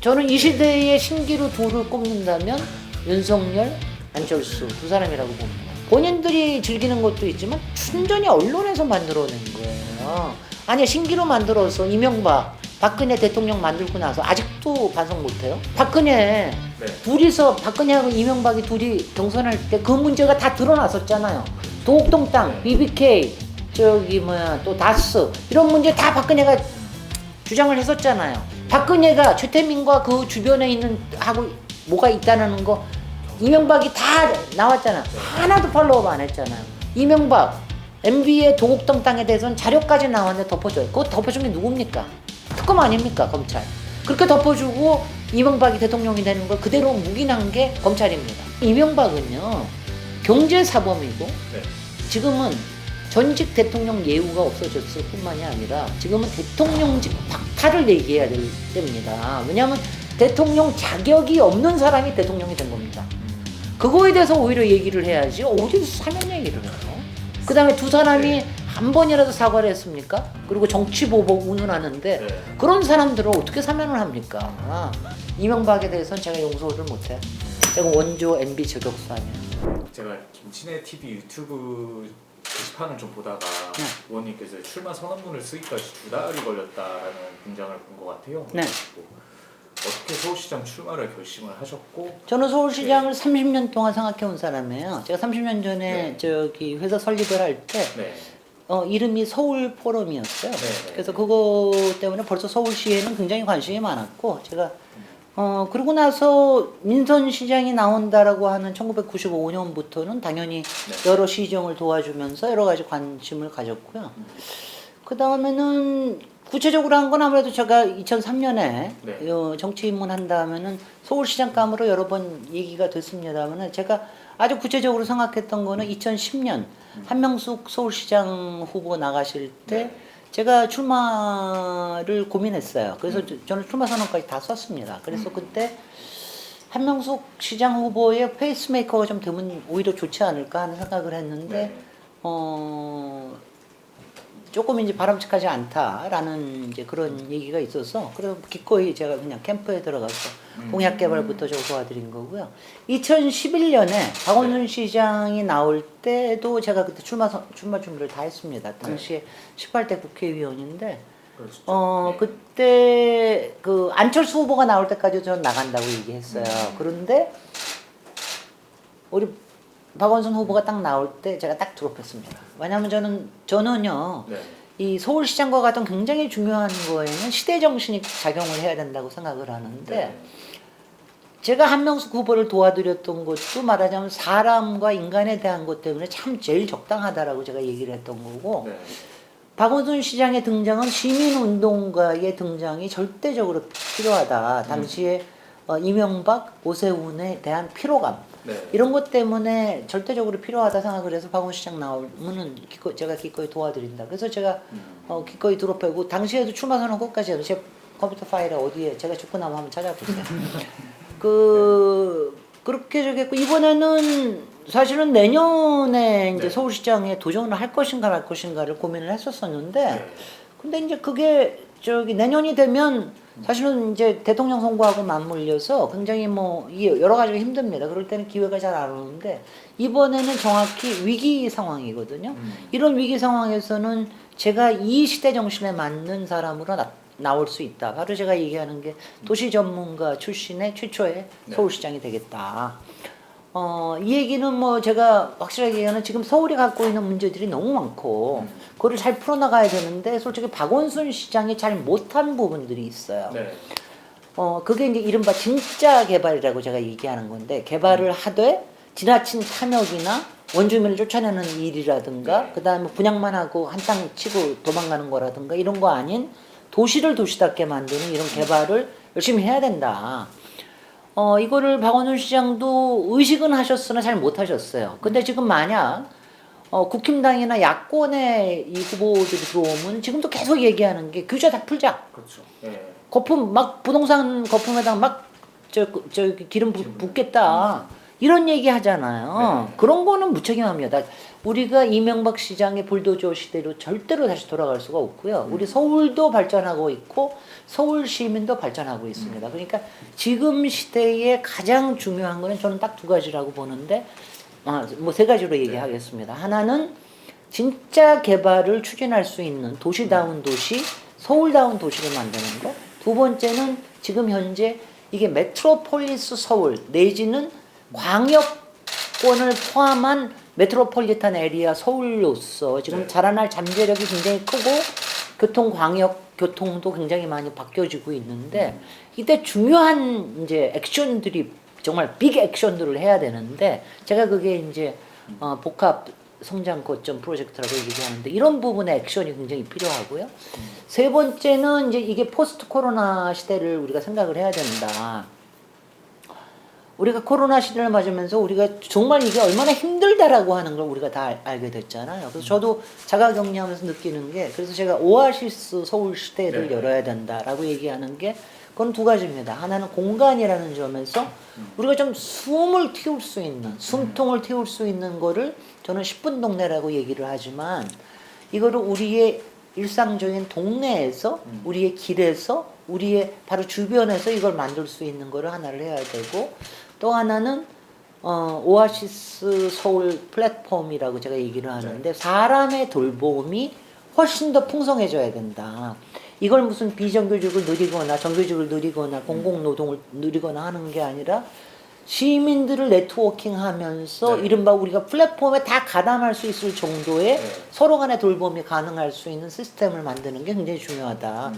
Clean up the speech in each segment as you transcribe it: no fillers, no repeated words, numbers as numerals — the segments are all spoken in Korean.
저는 이 시대의 신기루 둘을 꼽는다면 윤석열, 안철수 두 사람이라고 봅니다. 본인들이 즐기는 것도 있지만 순전히 언론에서 만들어낸 거예요. 아니 신기루 만들어서 이명박, 박근혜 대통령 만들고 나서 아직도 반성 못해요? 박근혜 네. 둘이서 박근혜하고 이명박이 둘이 경선할 때 그 문제가 다 드러났었잖아요. 도곡동 땅, BBK, 또 다스 이런 문제 다 박근혜가 주장을 했었잖아요. 박근혜가 최태민과 그 주변에 있는 하고 뭐가 있다는 거 이명박이 다 나왔잖아. 하나도 팔로우업 안 했잖아요. 이명박 MB의 도곡동 땅에 대해서는 자료까지 나왔는데 덮어줘요. 그거 덮어준 게 누굽니까? 특검 아닙니까? 검찰. 그렇게 덮어주고 이명박이 대통령이 되는 걸 그대로 묵인한 게 검찰입니다. 이명박은요 경제사범이고 네. 지금은 전직 대통령 예우가 없어졌을 뿐만이 아니라 지금은 대통령직 박탈을 얘기해야 됩니다. 왜냐하면 대통령 자격이 없는 사람이 대통령이 된 겁니다. 그거에 대해서 오히려 얘기를 해야지 어디서 사면 얘기를 해요. 그 다음에 두 사람이 한 번이라도 사과를 했습니까? 그리고 정치보복 운운하는데 그런 사람들을 어떻게 사면을 합니까? 이명박에 대해서는 제가 용서를 못해요. 제가 원조 MB 저격수 아니에요. 제가 김치네 TV 유튜브 게시판을 좀 보다가 의원님께서 출마 선언문을 쓰기까지 2달이 걸렸다라는 문장을 본 것 같아요. 네. 어떻게 서울시장 출마를 결심을 하셨고? 저는 서울시장을 30년 동안 생각해 온 사람이에요. 제가 30년 전에 저기 회사 설립을 할 때 이름이 서울 포럼이었어요. 그래서 그거 때문에 벌써 서울시에는 굉장히 관심이 많았고 제가 그러고 나서 민선 시장이 나온다라고 하는 1995년부터는 당연히 여러 시정을 도와주면서 여러 가지 관심을 가졌고요. 그 다음에는 구체적으로 한 건 아무래도 제가 2003년에 정치 입문한 다음에는 서울시장감으로 여러 번 얘기가 됐습니다만 제가 아주 구체적으로 생각했던 거는 2010년 한명숙 서울시장 후보 나가실 때 제가 출마를 고민했어요. 그래서 저는 출마 선언까지 다 썼습니다. 그래서 그때 한명숙 시장 후보의 페이스메이커가 좀 되면 오히려 좋지 않을까 하는 생각을 했는데 조금 이제 바람직하지 않다라는 이제 그런 얘기가 있어서 그래서 기꺼이 제가 그냥 캠프에 들어가서 공약 개발부터 좀 도와드린 거고요. 2011년에 박원순 시장이 나올 때도 제가 그때 출마 준비를 다 했습니다. 당시에 18대 국회의원인데 그때 그 안철수 후보가 나올 때까지 저는 나간다고 얘기했어요. 그런데 우리 박원순 후보가 딱 나올 때 제가 딱 드롭했습니다. 왜냐하면 저는요 이 서울시장과 같은 굉장히 중요한 거에는 시대 정신이 작용을 해야 된다고 생각을 하는데 제가 한명숙 후보를 도와드렸던 것도 말하자면 사람과 인간에 대한 것 때문에 참 제일 적당하다라고 제가 얘기를 했던 거고 박원순 시장의 등장은 시민운동가의 등장이 절대적으로 필요하다. 당시에 이명박, 오세훈에 대한 피로감 이런 것 때문에 절대적으로 필요하다 생각을 해서 박원순 시장 나오면은 제가 기꺼이 도와드린다. 그래서 제가 기꺼이 드롭하고 당시에도 출마 선언 끝까지 해서 제 컴퓨터 파일에 어디에 제가 죽고 나면 한번 찾아보세요. 그렇게 저기했고 이번에는 사실은 내년에 이제 서울시장에 도전을 할 것인가 말 것인가를 고민을 했었었는데 근데 이제 그게 내년이 되면 사실은 이제 대통령 선거하고 맞물려서 굉장히 여러 가지가 힘듭니다. 그럴 때는 기회가 잘 안 오는데 이번에는 정확히 위기 상황이거든요. 이런 위기 상황에서는 제가 이 시대 정신에 맞는 사람으로 나올 수 있다. 바로 제가 얘기하는 게 도시 전문가 출신의 최초의 서울시장이 되겠다. 이 얘기는 제가 확실하게 얘기하는 지금 서울이 갖고 있는 문제들이 너무 많고 그거를 잘 풀어나가야 되는데 솔직히 박원순 시장이 잘 못한 부분들이 있어요. 그게 이제 이른바 진짜 개발이라고 제가 얘기하는 건데 개발을 하되 지나친 탐욕이나 원주민을 쫓아내는 일이라든가 그 다음에 분양만 하고 한 땅 치고 도망가는 거라든가 이런 거 아닌 도시를 도시답게 만드는 이런 개발을 열심히 해야 된다. 이거를 박원순 시장도 의식은 하셨으나 잘 못하셨어요. 근데 지금 만약 국힘당이나 야권의 이 후보들이 들어오면 지금도 계속 얘기하는 게 규제 다 풀자. 그렇죠. 거품 부동산 거품에다가 기름 붓겠다. 이런 얘기 하잖아요. 네. 그런 거는 무책임합니다. 우리가 이명박 시장의 불도저 시대로 절대로 다시 돌아갈 수가 없고요. 우리 서울도 발전하고 있고 서울 시민도 발전하고 있습니다. 그러니까 지금 시대에 가장 중요한 거는 저는 딱 두 가지라고 보는데 뭐 세 가지로 얘기하겠습니다. 하나는 진짜 개발을 추진할 수 있는 도시다운 도시, 서울다운 도시를 만드는 거. 두 번째는 지금 현재 이게 메트로폴리스 서울 내지는 광역권을 포함한 메트로폴리탄 에리아 서울로서 지금 자라날 잠재력이 굉장히 크고 교통 광역 교통도 굉장히 많이 바뀌어지고 있는데 이때 중요한 이제 액션들이 정말 빅 액션들을 해야 되는데 제가 그게 이제 복합 성장 거점 프로젝트라고 얘기하는데 이런 부분의 액션이 굉장히 필요하고요. 세 번째는 이제 이게 포스트 코로나 시대를 우리가 생각을 해야 된다. 우리가 코로나 시대를 맞으면서 우리가 정말 이게 얼마나 힘들다라고 하는 걸 우리가 다 알게 됐잖아요. 그래서 저도 자가격리하면서 느끼는 게 그래서 제가 오아시스 서울 시대를 열어야 된다라고 얘기하는 게 그건 두 가지입니다. 하나는 공간이라는 점에서 우리가 좀 숨을 틔울 수 있는 숨통을 틔울 수 있는 거를 저는 10분 동네라고 얘기를 하지만 이거를 우리의 일상적인 동네에서 우리의 길에서 우리의 바로 주변에서 이걸 만들 수 있는 거를 하나를 해야 되고 또 하나는 오아시스 서울 플랫폼이라고 제가 얘기를 하는데 사람의 돌봄이 훨씬 더 풍성해져야 된다. 이걸 무슨 비정규직을 누리거나 정규직을 누리거나 공공노동을 누리거나 하는 게 아니라 시민들을 네트워킹하면서 이른바 우리가 플랫폼에 다 가담할 수 있을 정도의 서로 간의 돌봄이 가능할 수 있는 시스템을 만드는 게 굉장히 중요하다.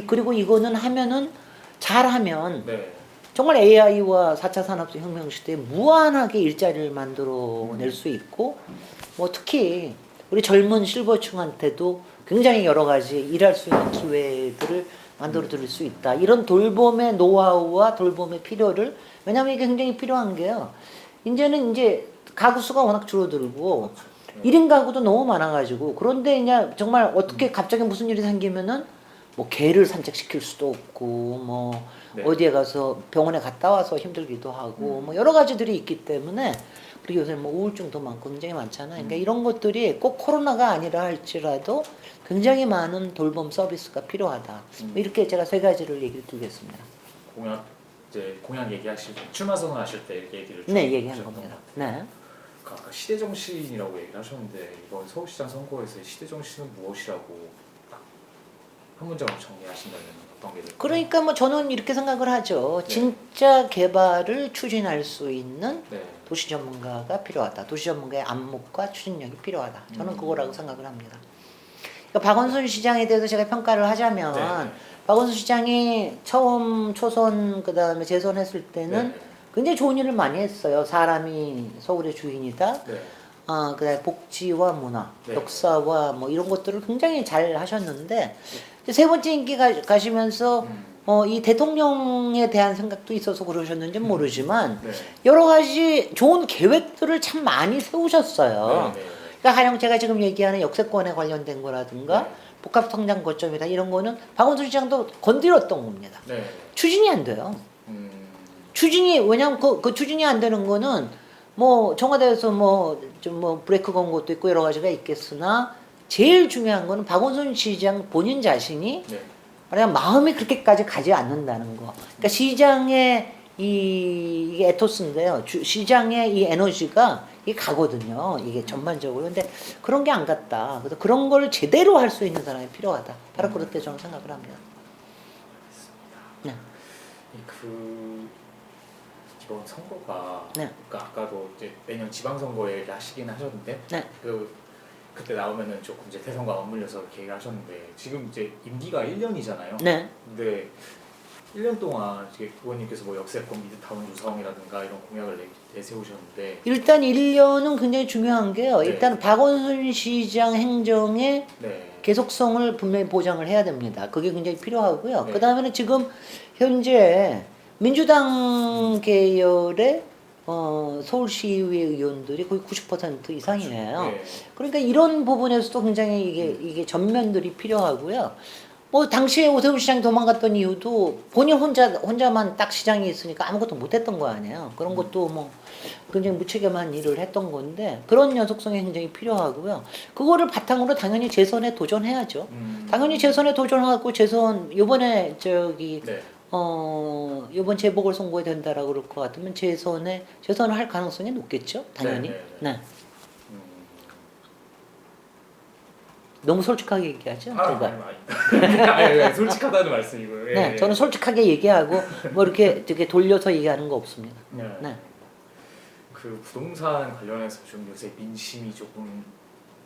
그리고 이거는 하면은 잘하면 정말 AI와 4차 산업혁명 시대에 무한하게 일자리를 만들어낼 수 있고 뭐 특히 우리 젊은 실버층한테도 굉장히 여러 가지 일할 수 있는 기회들을 만들어 드릴 수 있다. 이런 돌봄의 노하우와 돌봄의 필요를 왜냐하면 이게 굉장히 필요한 게요. 이제는 이제 가구 수가 워낙 줄어들고 1인 가구도 너무 많아가지고 그런데 그냥 정말 어떻게 갑자기 무슨 일이 생기면은 뭐 개를 산책시킬 수도 없고 뭐 어디에 가서 병원에 갔다 와서 힘들기도 하고 뭐 여러 가지들이 있기 때문에 그리고 요새 뭐 우울증도 많고 굉장히 많잖아요. 그러니까 이런 것들이 꼭 코로나가 아니라 할지라도 굉장히 많은 돌봄 서비스가 필요하다. 이렇게 제가 세 가지를 얘기를 드리겠습니다. 공약 얘기하실 때 출마 선언하실 때 얘기를 얘기한 겁니다. 네. 아까 시대 정신이라고 얘기를 하셨는데 이번 서울시장 선거에서의 시대 정신은 무엇이라고 한 문장으로 정리하신다면 어떤 게 될까요? 그러니까 뭐 저는 이렇게 생각을 하죠. 진짜 개발을 추진할 수 있는 도시 전문가가 필요하다. 도시 전문가의 안목과 추진력이 필요하다. 저는 그거라고 생각을 합니다. 그러니까 박원순 시장에 대해서 제가 평가를 하자면 박원순 시장이 처음 초선 그다음에 재선했을 때는 굉장히 좋은 일을 많이 했어요. 사람이 서울의 주인이다. 그다음에 복지와 문화, 역사와 뭐 이런 것들을 굉장히 잘 하셨는데 세 번째 임기 가시면서 이 대통령에 대한 생각도 있어서 그러셨는지 모르지만 여러 가지 좋은 계획들을 참 많이 세우셨어요. 그러니까 가령 제가 지금 얘기하는 역세권에 관련된 거라든가 복합성장 거점이다 이런 거는 박원순 시장도 건드렸던 겁니다. 추진이 안 돼요. 추진이 왜냐면 그 추진이 안 되는 거는 뭐 청와대에서 좀 브레이크 건 것도 있고 여러 가지가 있겠으나 제일 중요한 거는 박원순 시장 본인 자신이 그냥 마음이 그렇게까지 가지 않는다는 거. 그러니까 시장의 이게 에토스인데요. 시장의 이 에너지가 이게 가거든요. 이게 전반적으로. 근데 그런 게 안 갔다. 그래서 그런 걸 제대로 할 수 있는 사람이 필요하다. 바로 그렇게 저는 생각을 합니다. 네. 이번 선거가 그러니까 아까도 이제 내년 지방선거 얘기하시긴 하셨는데 그때 나오면은 조금 이제 대선과 맞물려서 이렇게 얘기하셨는데 지금 이제 임기가 1년이잖아요. 근데 1년 동안 이제 의원님께서 뭐 역세권 미드타운 유성이라든가 이런 공약을 내세우셨는데 일단 1년은 굉장히 중요한 게요. 일단 박원순 시장 행정의 계속성을 분명히 보장을 해야 됩니다. 그게 굉장히 필요하고요. 그 다음에는 지금 현재 민주당 계열의 서울시의회 의원들이 거의 90% 이상이에요. 그러니까 이런 부분에서도 굉장히 이게 전면들이 필요하고요. 뭐 당시에 오세훈 시장이 도망갔던 이유도 본인 혼자만 딱 시장에 있으니까 아무것도 못했던 거 아니에요. 그런 것도 뭐 굉장히 무책임한 일을 했던 건데 그런 연속성이 굉장히 필요하고요. 그거를 바탕으로 당연히 재선에 도전해야죠. 당연히 재선에 도전하고 재선 요번에 네. 이번 재보궐선거에 된다라고 그럴 것 같으면 재선을 할 가능성이 높겠죠. 당연히. 네. 너무 솔직하게 얘기하죠. 아니, 솔직하다는 말씀이고요. 네, 저는 솔직하게 얘기하고 뭐 이렇게 되게 돌려서 얘기하는 거 없습니다. 네. 그 부동산 관련해서 좀 요새 민심이 조금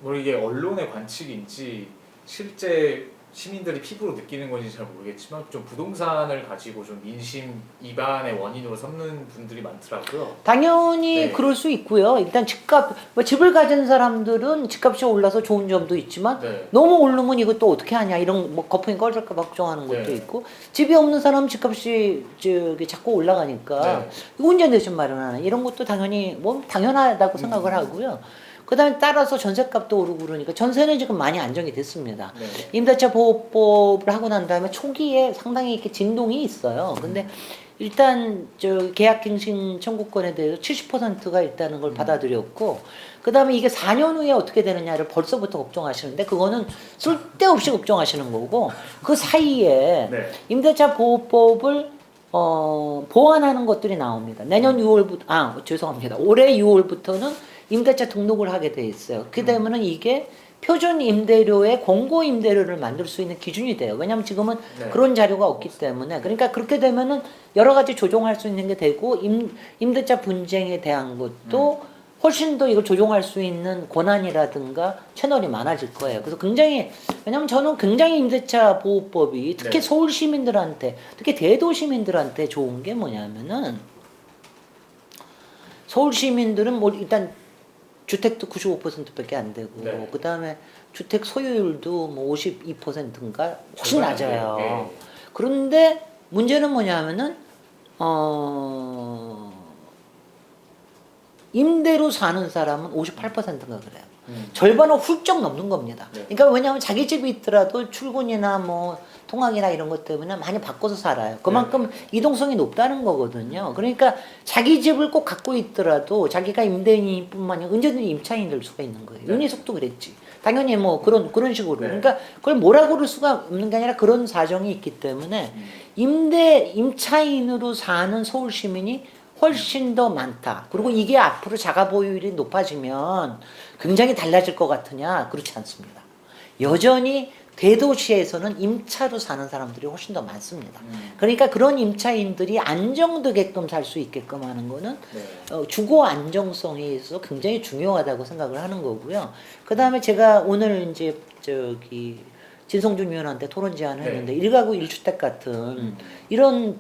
뭐 이게 언론의 관측인지 실제 시민들이 피부로 느끼는 건지 잘 모르겠지만 좀 부동산을 가지고 좀 민심 이반의 원인으로 삼는 분들이 많더라고요. 당연히 네. 그럴 수 있고요. 일단 뭐 집을 가진 사람들은 집값이 올라서 좋은 점도 있지만 네. 너무 오르면 이거 또 어떻게 하냐 이런 뭐 거품이 꺼질까 봐 걱정하는 것도 네. 있고 집이 없는 사람은 집값이 자꾸 올라가니까 네. 운전 대신 마련하는 이런 것도 당연히 뭐 당연하다고 생각을 하고요. 그다음에 따라서 전세값도 오르고 그러니까 전세는 지금 많이 안정이 됐습니다. 네. 임대차 보호법을 하고 난 다음에 초기에 상당히 이렇게 진동이 있어요. 근데 일단 계약갱신 청구권에 대해서 70%가 있다는 걸 받아들였고 그다음에 이게 4년 후에 어떻게 되느냐를 벌써부터 걱정하시는데 그거는 쓸데없이 걱정하시는 거고 그 사이에 네. 임대차 보호법을 보완하는 것들이 나옵니다. 내년 6월부터 죄송합니다. 올해 6월부터는 임대차 등록을 하게 돼 있어요. 그 되면은 이게 표준 임대료의 공고 임대료를 만들 수 있는 기준이 돼요. 왜냐하면 지금은 네. 그런 자료가 없기 때문에 그러니까 그렇게 되면은 여러 가지 조정할 수 있는 게 되고 임대차 분쟁에 대한 것도 훨씬 더 이걸 조정할 수 있는 권한이라든가 채널이 많아질 거예요. 그래서 굉장히 왜냐하면 저는 굉장히 임대차 보호법이 특히 네. 서울 시민들한테 특히 대도 시민들한테 좋은 게 뭐냐면은 서울 시민들은 뭐 일단 주택도 95%밖에 안 되고 네. 그다음에 주택 소유율도 뭐 52%인가 훨씬 낮아요. 네. 그런데 문제는 뭐냐면은 임대로 사는 사람은 58%인가 그래요. 절반은 훌쩍 넘는 겁니다. 네. 그러니까 왜냐하면 자기 집이 있더라도 출근이나 뭐 통학이나 이런 것 때문에 많이 바꿔서 살아요. 그만큼 이동성이 높다는 거거든요. 그러니까 자기 집을 꼭 갖고 있더라도 자기가 임대인뿐만 아니라 언제든지 임차인이 될 수가 있는 거예요. 네. 윤희숙도 그랬지. 당연히 뭐 그런 식으로. 네. 그러니까 그걸 뭐라고 그럴 수가 없는 게 아니라 그런 사정이 있기 때문에 임차인으로 사는 서울 시민이 훨씬 더 많다. 그리고 이게 앞으로 자가 보유율이 높아지면 굉장히 달라질 것 같으냐? 그렇지 않습니다. 여전히 대도시에서는 임차로 사는 사람들이 훨씬 더 많습니다. 그러니까 그런 임차인들이 안정되게끔 살 수 있게끔 하는 거는 네. 주거 안정성에 있어서 굉장히 중요하다고 생각을 하는 거고요. 그 다음에 제가 오늘 이제 진성준 위원한테 토론 제안을 했는데 1가구 1주택 같은 이런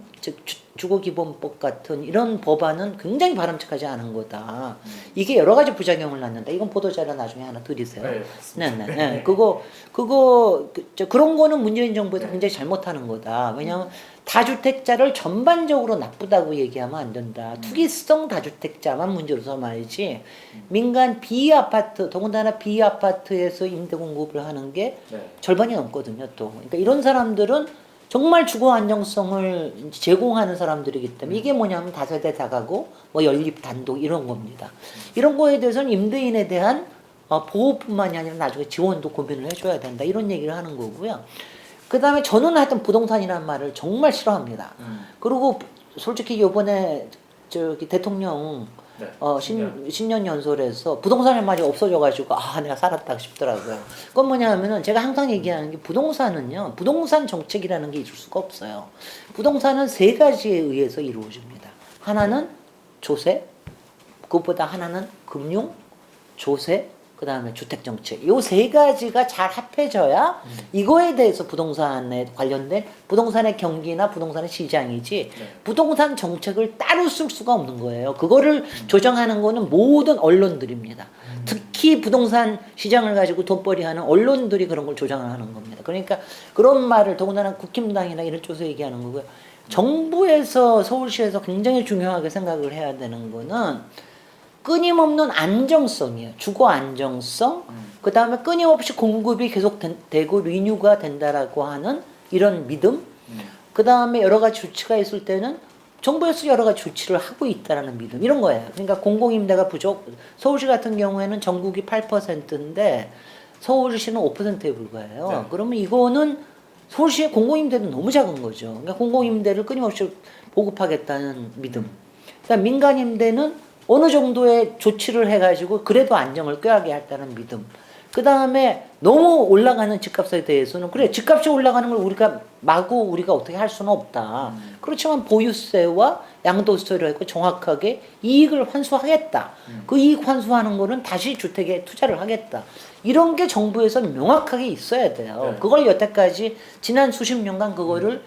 주거기본법 같은 이런 법안은 굉장히 바람직하지 않은 거다. 이게 여러 가지 부작용을 낳는다. 이건 보도자료 나중에 하나 드리세요. 네. 그런 거는 문재인 정부에서 굉장히 잘못하는 거다. 왜냐하면 다주택자를 전반적으로 나쁘다고 얘기하면 안 된다. 투기성 다주택자만 문제로 삼아야지 민간 비아파트, 더군다나 비아파트에서 임대 공급을 하는 게 절반이 넘거든요. 또 그러니까 이런 사람들은 정말 주거 안정성을 제공하는 사람들이기 때문에 이게 뭐냐면 다세대 다가구, 뭐 연립 단독 이런 겁니다. 이런 거에 대해서는 임대인에 대한 보호뿐만이 아니라 나중에 지원도 고민을 해줘야 된다. 이런 얘기를 하는 거고요. 그 다음에 저는 하여튼 부동산이라는 말을 정말 싫어합니다. 그리고 솔직히 요번에 대통령 신년 연설에서 부동산의 말이 없어져가지고 내가 살았다 싶더라고요. 그건 뭐냐면은 제가 항상 얘기하는 게 부동산은요, 부동산 정책이라는 게 있을 수가 없어요. 부동산은 3가지에 의해서 이루어집니다. 하나는 조세, 그것보다 하나는 금융, 조세, 그 다음에 주택정책. 요 3가지가 잘 합해져야 이거에 대해서 부동산에 관련된 부동산의 경기나 부동산의 시장이지 부동산 정책을 따로 쓸 수가 없는 거예요. 그거를 조정하는 거는 모든 언론들입니다. 특히 부동산 시장을 가지고 돈벌이하는 언론들이 그런 걸 조정하는 겁니다. 그러니까 그런 말을 더군다나 국힘당이나 이런 쪽에서 얘기하는 거고요. 정부에서 서울시에서 굉장히 중요하게 생각을 해야 되는 거는 끊임없는 안정성이에요. 주거 안정성. 그 다음에 끊임없이 공급이 계속 되고 리뉴가 된다라고 하는 이런 믿음, 그 다음에 여러 가지 조치가 있을 때는 정부에서 여러 가지 조치를 하고 있다라는 믿음, 이런 거예요. 그러니까 공공임대가 서울시 같은 경우에는 전국이 8%인데 서울시는 5%에 불과해요. 네. 그러면 이거는 서울시의 공공임대는 너무 작은 거죠. 그러니까 공공임대를 끊임없이 보급하겠다는 믿음. 그러니까 민간임대는 어느 정도의 조치를 해가지고 그래도 안정을 꾀하게 했다는 믿음. 그 다음에 너무 올라가는 집값에 대해서는 그래 집값이 올라가는 걸 우리가 마구 우리가 어떻게 할 수는 없다. 그렇지만 보유세와 양도세를 했고 정확하게 이익을 환수하겠다. 그 이익 환수하는 거는 다시 주택에 투자를 하겠다. 이런 게 정부에서 명확하게 있어야 돼요. 네. 그걸 여태까지 지난 수십 년간 그거를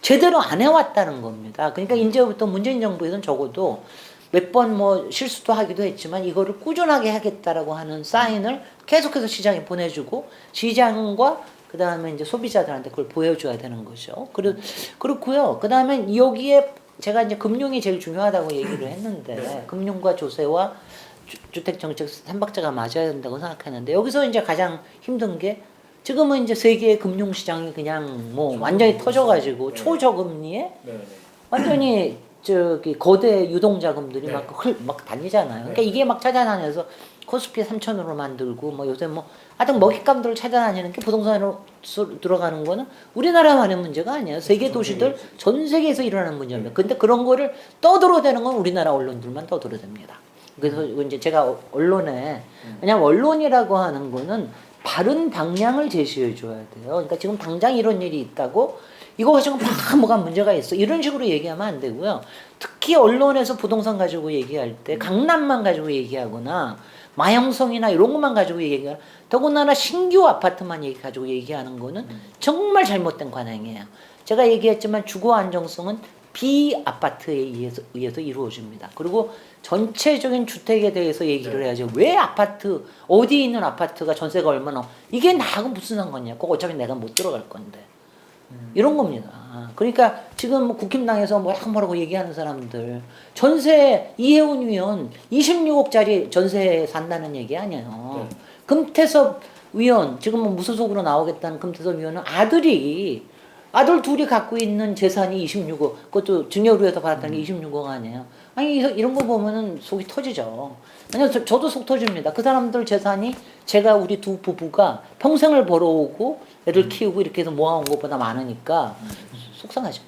제대로 안 해왔다는 겁니다. 그러니까 이제부터 문재인 정부에서는 적어도 몇 번 뭐 실수도 하기도 했지만 이거를 꾸준하게 하겠다라고 하는 사인을 계속해서 시장에 보내주고 시장과 그 다음에 이제 소비자들한테 그걸 보여줘야 되는 거죠. 그렇고요. 그 다음에 여기에 제가 이제 금융이 제일 중요하다고 얘기를 했는데 네. 금융과 조세와 주택정책 삼박자가 맞아야 된다고 생각했는데 여기서 이제 가장 힘든 게 지금은 이제 세계의 금융시장이 그냥 뭐 완전히 터져가지고 네. 초저금리에 네. 완전히 저기 거대 유동자금들이 네. 막 다니잖아요. 그러니까 네. 이게 막 찾아다녀서 코스피 3천으로 만들고 뭐 요새 뭐 하여튼 먹잇감들을 찾아다니는 게 부동산으로 들어가는 거는 우리나라만의 문제가 아니에요. 세계 도시들 전 세계에서 일어나는 문제입니다. 근데 그런 거를 떠들어대는 건 우리나라 언론들만 떠들어댑니다. 그래서 이제 제가 언론에 왜냐면 언론이라고 하는 거는 바른 방향을 제시해 줘야 돼요. 그러니까 지금 당장 이런 일이 있다고 이거 가지고 막 뭐가 문제가 있어 이런 식으로 얘기하면 안 되고요. 특히 언론에서 부동산 가지고 얘기할 때 강남만 가지고 얘기하거나 마형성이나 이런 것만 가지고 얘기하거나 더군다나 신규 아파트만 가지고 얘기하는 거는 정말 잘못된 관행이에요. 제가 얘기했지만 주거 안정성은 비아파트에 의해서 이루어집니다. 그리고 전체적인 주택에 대해서 얘기를 해야죠. 왜 아파트 어디 있는 아파트가 전세가 얼마나 이게 나하고 무슨 상관이야. 그거 어차피 내가 못 들어갈 건데. 이런 겁니다. 그러니까 지금 뭐 국힘당에서 뭐라고 얘기하는 사람들 전세 이혜훈 위원 26억짜리 전세에 산다는 얘기 아니에요. 네. 금태섭 위원 지금 뭐 무소속으로 나오겠다는 금태섭 위원은 아들 둘이 갖고 있는 재산이 26억 그것도 증여로해서 받았다는 게 26억 아니에요. 아니 이런 거 보면은 속이 터지죠. 아니요 저도 속 터집니다. 그 사람들 재산이 제가 우리 두 부부가 평생을 벌어오고 애들 키우고 이렇게 해서 모아온 것보다 많으니까 속상하죠.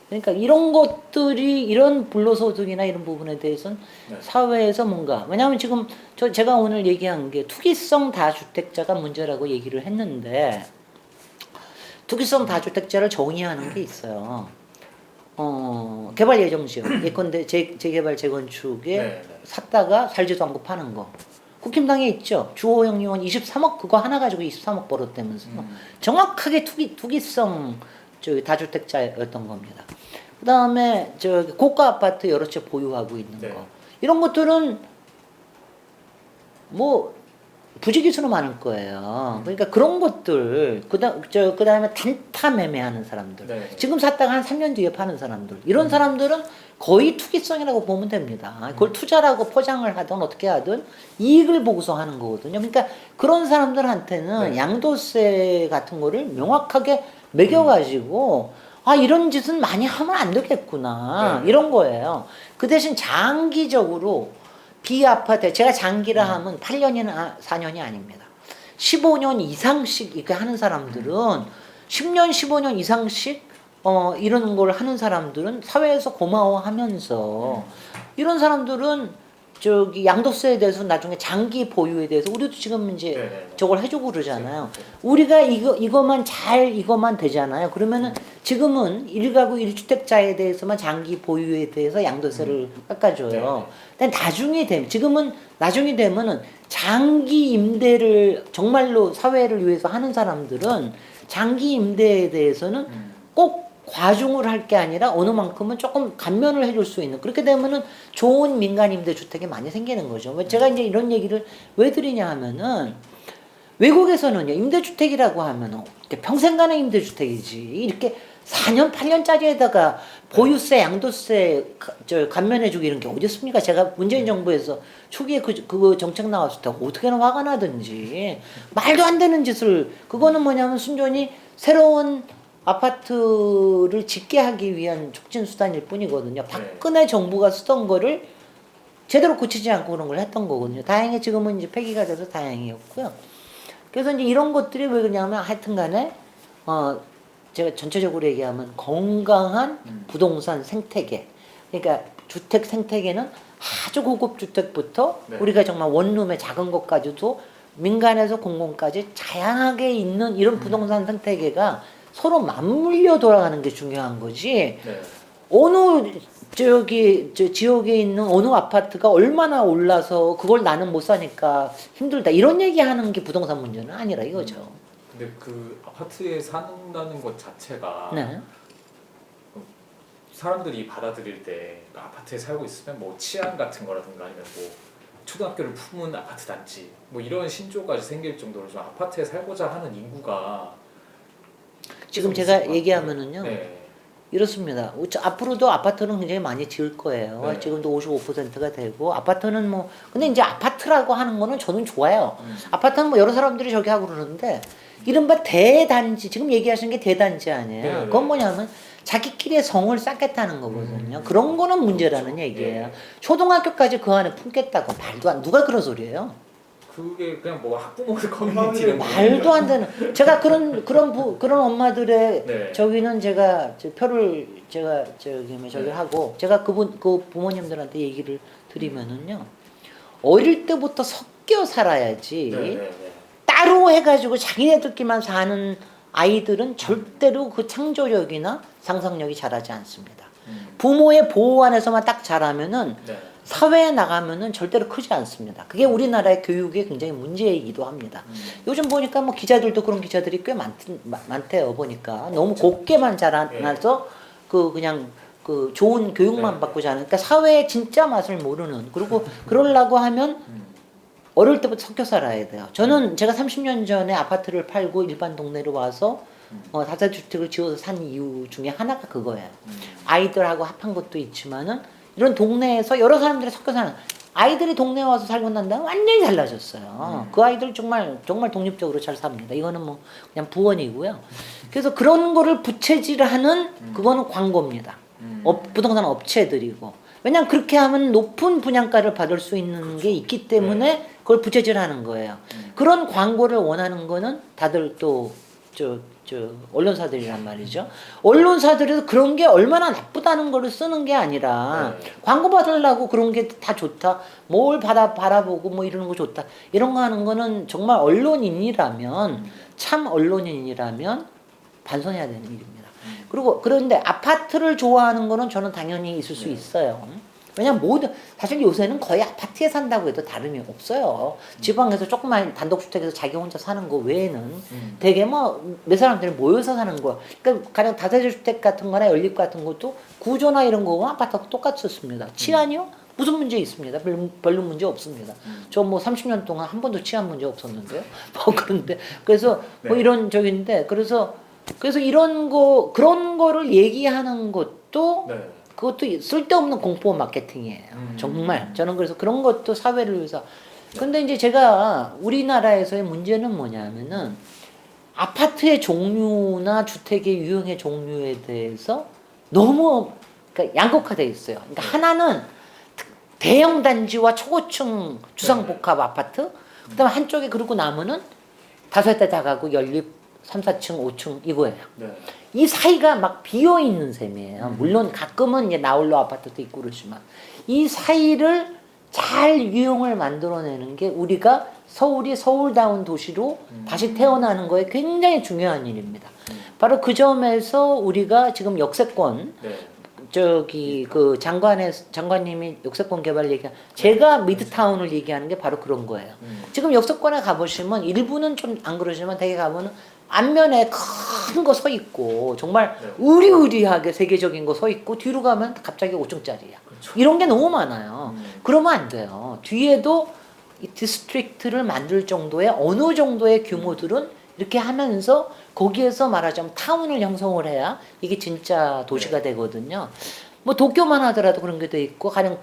그러니까 이런 것들이 이런 불로소득이나 이런 부분에 대해서는 네. 사회에서 뭔가 왜냐하면 지금 제가 오늘 얘기한 게 투기성 다주택자가 문제라고 얘기를 했는데 투기성 다주택자를 정의하는 게 있어요. 개발 예정지역 예컨대 재개발 재건축에 네. 샀다가 살지도 않고 파는 거. 국힘당에 있죠. 주호영 의원 23억 그거 하나 가지고 23억 벌었다면서 정확하게 투기성 다주택자였던 겁니다. 그 다음에 고가 아파트 여러 채 보유하고 있는 네. 거 이런 것들은 뭐 부지기수로 많을 거예요. 그러니까 그런 것들 그다음에 단타 매매하는 사람들 네. 지금 샀다가 한 3년 뒤에 파는 사람들 이런 사람들은 거의 투기성이라고 보면 됩니다. 그걸 투자라고 포장을 하든 어떻게 하든 이익을 보고서 하는 거거든요. 그러니까 그런 사람들한테는 네. 양도세 같은 거를 명확하게 매겨가지고 이런 짓은 많이 하면 안 되겠구나 네. 이런 거예요. 그 대신 장기적으로 비아파트 제가 장기라 하면 8년이나 4년이 아닙니다. 15년 이상씩 이렇게 하는 사람들은 10년 15년 이상씩 이런 걸 하는 사람들은 사회에서 고마워하면서 이런 사람들은 양도세에 대해서 나중에 장기 보유에 대해서 우리도 지금 이제 네네네. 저걸 해주고 그러잖아요. 네. 우리가 이거만 되잖아요. 그러면은 지금은 1가구 1주택자에 대해서만 장기 보유에 대해서 양도세를 깎아줘요. 근데 지금은 나중에 되면은 장기 임대를 정말로 사회를 위해서 하는 사람들은 장기 임대에 대해서는 꼭 과중을 할 게 아니라 어느 만큼은 조금 감면을 해줄 수 있는 그렇게 되면은 좋은 민간 임대 주택이 많이 생기는 거죠. 제가 이제 이런 얘기를 왜 드리냐 하면은 외국에서는요 임대주택이라고 하면은 평생간의 임대주택이지 이렇게 4년 8년짜리에다가 보유세 양도세 감면해주고 이런 게 어디 있습니까? 제가 문재인 정부에서 초기에 그 정책 나왔을 때 어떻게나 화가 나든지 말도 안 되는 짓을 그거는 뭐냐면 순전히 새로운 아파트를 짓게 하기 위한 촉진 수단일 뿐이거든요. 박근혜 정부가 쓰던 거를 제대로 고치지 않고 그런 걸 했던 거거든요. 다행히 지금은 이제 폐기가 돼서 다행이었고요. 그래서 이제 이런 것들이 왜 그러냐면 하여튼 간에 제가 전체적으로 얘기하면 건강한 부동산 생태계. 그러니까 주택 생태계는 아주 고급 주택부터 우리가 정말 원룸의 작은 것까지도 민간에서 공공까지 다양하게 있는 이런 부동산 생태계가 서로 맞물려 돌아가는 게 중요한 거지. 어느 지역에 있는 어느 아파트가 얼마나 올라서 그걸 나는 못 사니까 힘들다 이런 얘기하는 게 부동산 문제는 아니라 이거죠. 근데 그 아파트에 산다는 것 자체가 사람들이 받아들일 때 그 아파트에 살고 있으면 뭐 치안 같은 거라든가 아니면 뭐 초등학교를 품은 아파트 단지 뭐 이런 신조까지 생길 정도로 좀 아파트에 살고자 하는 인구가 지금 제가 얘기하면은요. 이렇습니다. 앞으로도 아파트는 굉장히 많이 지을 거예요. 지금도 55%가 되고 아파트는 뭐 근데 이제 아파트라고 하는 거는 저는 좋아요. 아파트는 뭐 여러 사람들이 저기 하고 그러는데 이른바 대단지 지금 얘기하시는 게 대단지 아니에요. 그건 뭐냐면 자기끼리의 성을 쌓겠다는 거거든요. 그런 거는 문제라는 얘기예요. 초등학교까지 그 안에 품겠다고 말도 안 누가 그런 소리예요. 그게 그냥 뭐 학부모들 커뮤니티는 말도 안 되는 제가 그런 엄마들의 저기는 제가 표를 제가 저기 하고 제가 그 부모님들한테 얘기를 드리면은요 어릴 때부터 섞여 살아야지 따로 해가지고 자기네들끼리만 사는 아이들은 절대로 그 창조력이나 상상력이 자라지 않습니다. 부모의 보호 안에서만 딱 자라면은 사회에 나가면은 절대로 크지 않습니다. 그게 우리나라의 교육의 굉장히 문제이기도 합니다. 요즘 보니까 뭐 기자들도 그런 기자들이 꽤 많대요. 보니까 너무 곱게만 자라나서 그냥 그 좋은 교육만 받고 자는 그러니까 사회의 진짜 맛을 모르는 그리고 그러려고 하면 어릴 때부터 섞여 살아야 돼요. 저는 제가 30년 전에 아파트를 팔고 일반 동네로 와서 다세주택을 지어서 산 이유 중에 하나가 그거예요. 아이들하고 합한 것도 있지만은 이런 동네에서 여러 사람들이 섞여 사는 아이들이 동네에 와서 살고 난 다음에 완전히 달라졌어요. 그 아이들 정말 독립적으로 잘 삽니다. 이거는 뭐 그냥 부원이고요. 그래서 그런 거를 부채질하는 그거는 광고입니다. 부동산 업체들이고 왜냐하면 그렇게 하면 높은 분양가를 받을 수 있는 게 있기 때문에 그걸 부채질하는 거예요. 그런 광고를 원하는 거는 다들 또 언론사들이란 말이죠. 언론사들에서 그런 게 얼마나 나쁘다는 거를 쓰는 게 아니라 광고 받으려고 그런 게 다 좋다. 뭘 바라보고 뭐 이러는 거 좋다. 이런 거 하는 거는 정말 언론인이라면 참 언론인이라면 반성해야 되는 일입니다. 그리고 그런데 아파트를 좋아하는 거는 저는 당연히 있을 수 있어요. 왜냐면 사실 요새는 거의 아파트에 산다고 해도 다름이 없어요. 지방에서 조그만 단독주택에서 자기 혼자 사는 거 외에는 되게 몇 사람들이 모여서 사는 거. 그러니까 가령 다세대주택 같은 거나 연립 같은 것도 구조나 이런 거와 아파트하고 똑같았습니다. 치안이요? 무슨 문제 있습니다. 별로 문제 없습니다. 저 뭐 30년 동안 한 번도 치안 문제 없었는데요. 그런데 그래서 뭐 이런 적인데 그래서 그런 거를 얘기하는 것도 그것도 쓸데없는 공포 마케팅이에요. 정말. 저는 그래서 그런 것도 사회를 위해서. 근데 이제 제가 우리나라에서의 문제는 뭐냐면은 아파트의 종류나 주택의 유형의 종류에 대해서 너무 그러니까 양극화되어 있어요. 그러니까 하나는 대형 단지와 초고층 주상복합 아파트, 그다음에 한쪽에 그러고 나면은 5대 다 가고 연립 3, 4층, 5층 이거예요. 이 사이가 막 비어 있는 셈이에요. 물론 가끔은 이제 나홀로 아파트도 있고 그러지만 이 사이를 잘 유형을 만들어내는 게 우리가 서울이 서울다운 도시로 다시 태어나는 거에 굉장히 중요한 일입니다. 바로 그 점에서 우리가 지금 역세권 그 장관님이 역세권 개발 얘기한 제가 미드타운을 얘기하는 게 바로 그런 거예요. 지금 역세권에 가보시면 일부는 좀 안 그러지만 되게 가보면 앞면에 큰 거 서 있고 정말 으리으리하게 세계적인 거 서 있고 뒤로 가면 갑자기 5층짜리야. 이런 게 너무 많아요. 그러면 안 돼요. 뒤에도 이 디스트릭트를 만들 정도의 어느 정도의 규모들은 이렇게 하면서 거기에서 말하자면 타운을 형성을 해야 이게 진짜 도시가 되거든요. 뭐 도쿄만 하더라도 그런 게 돼 있고 가령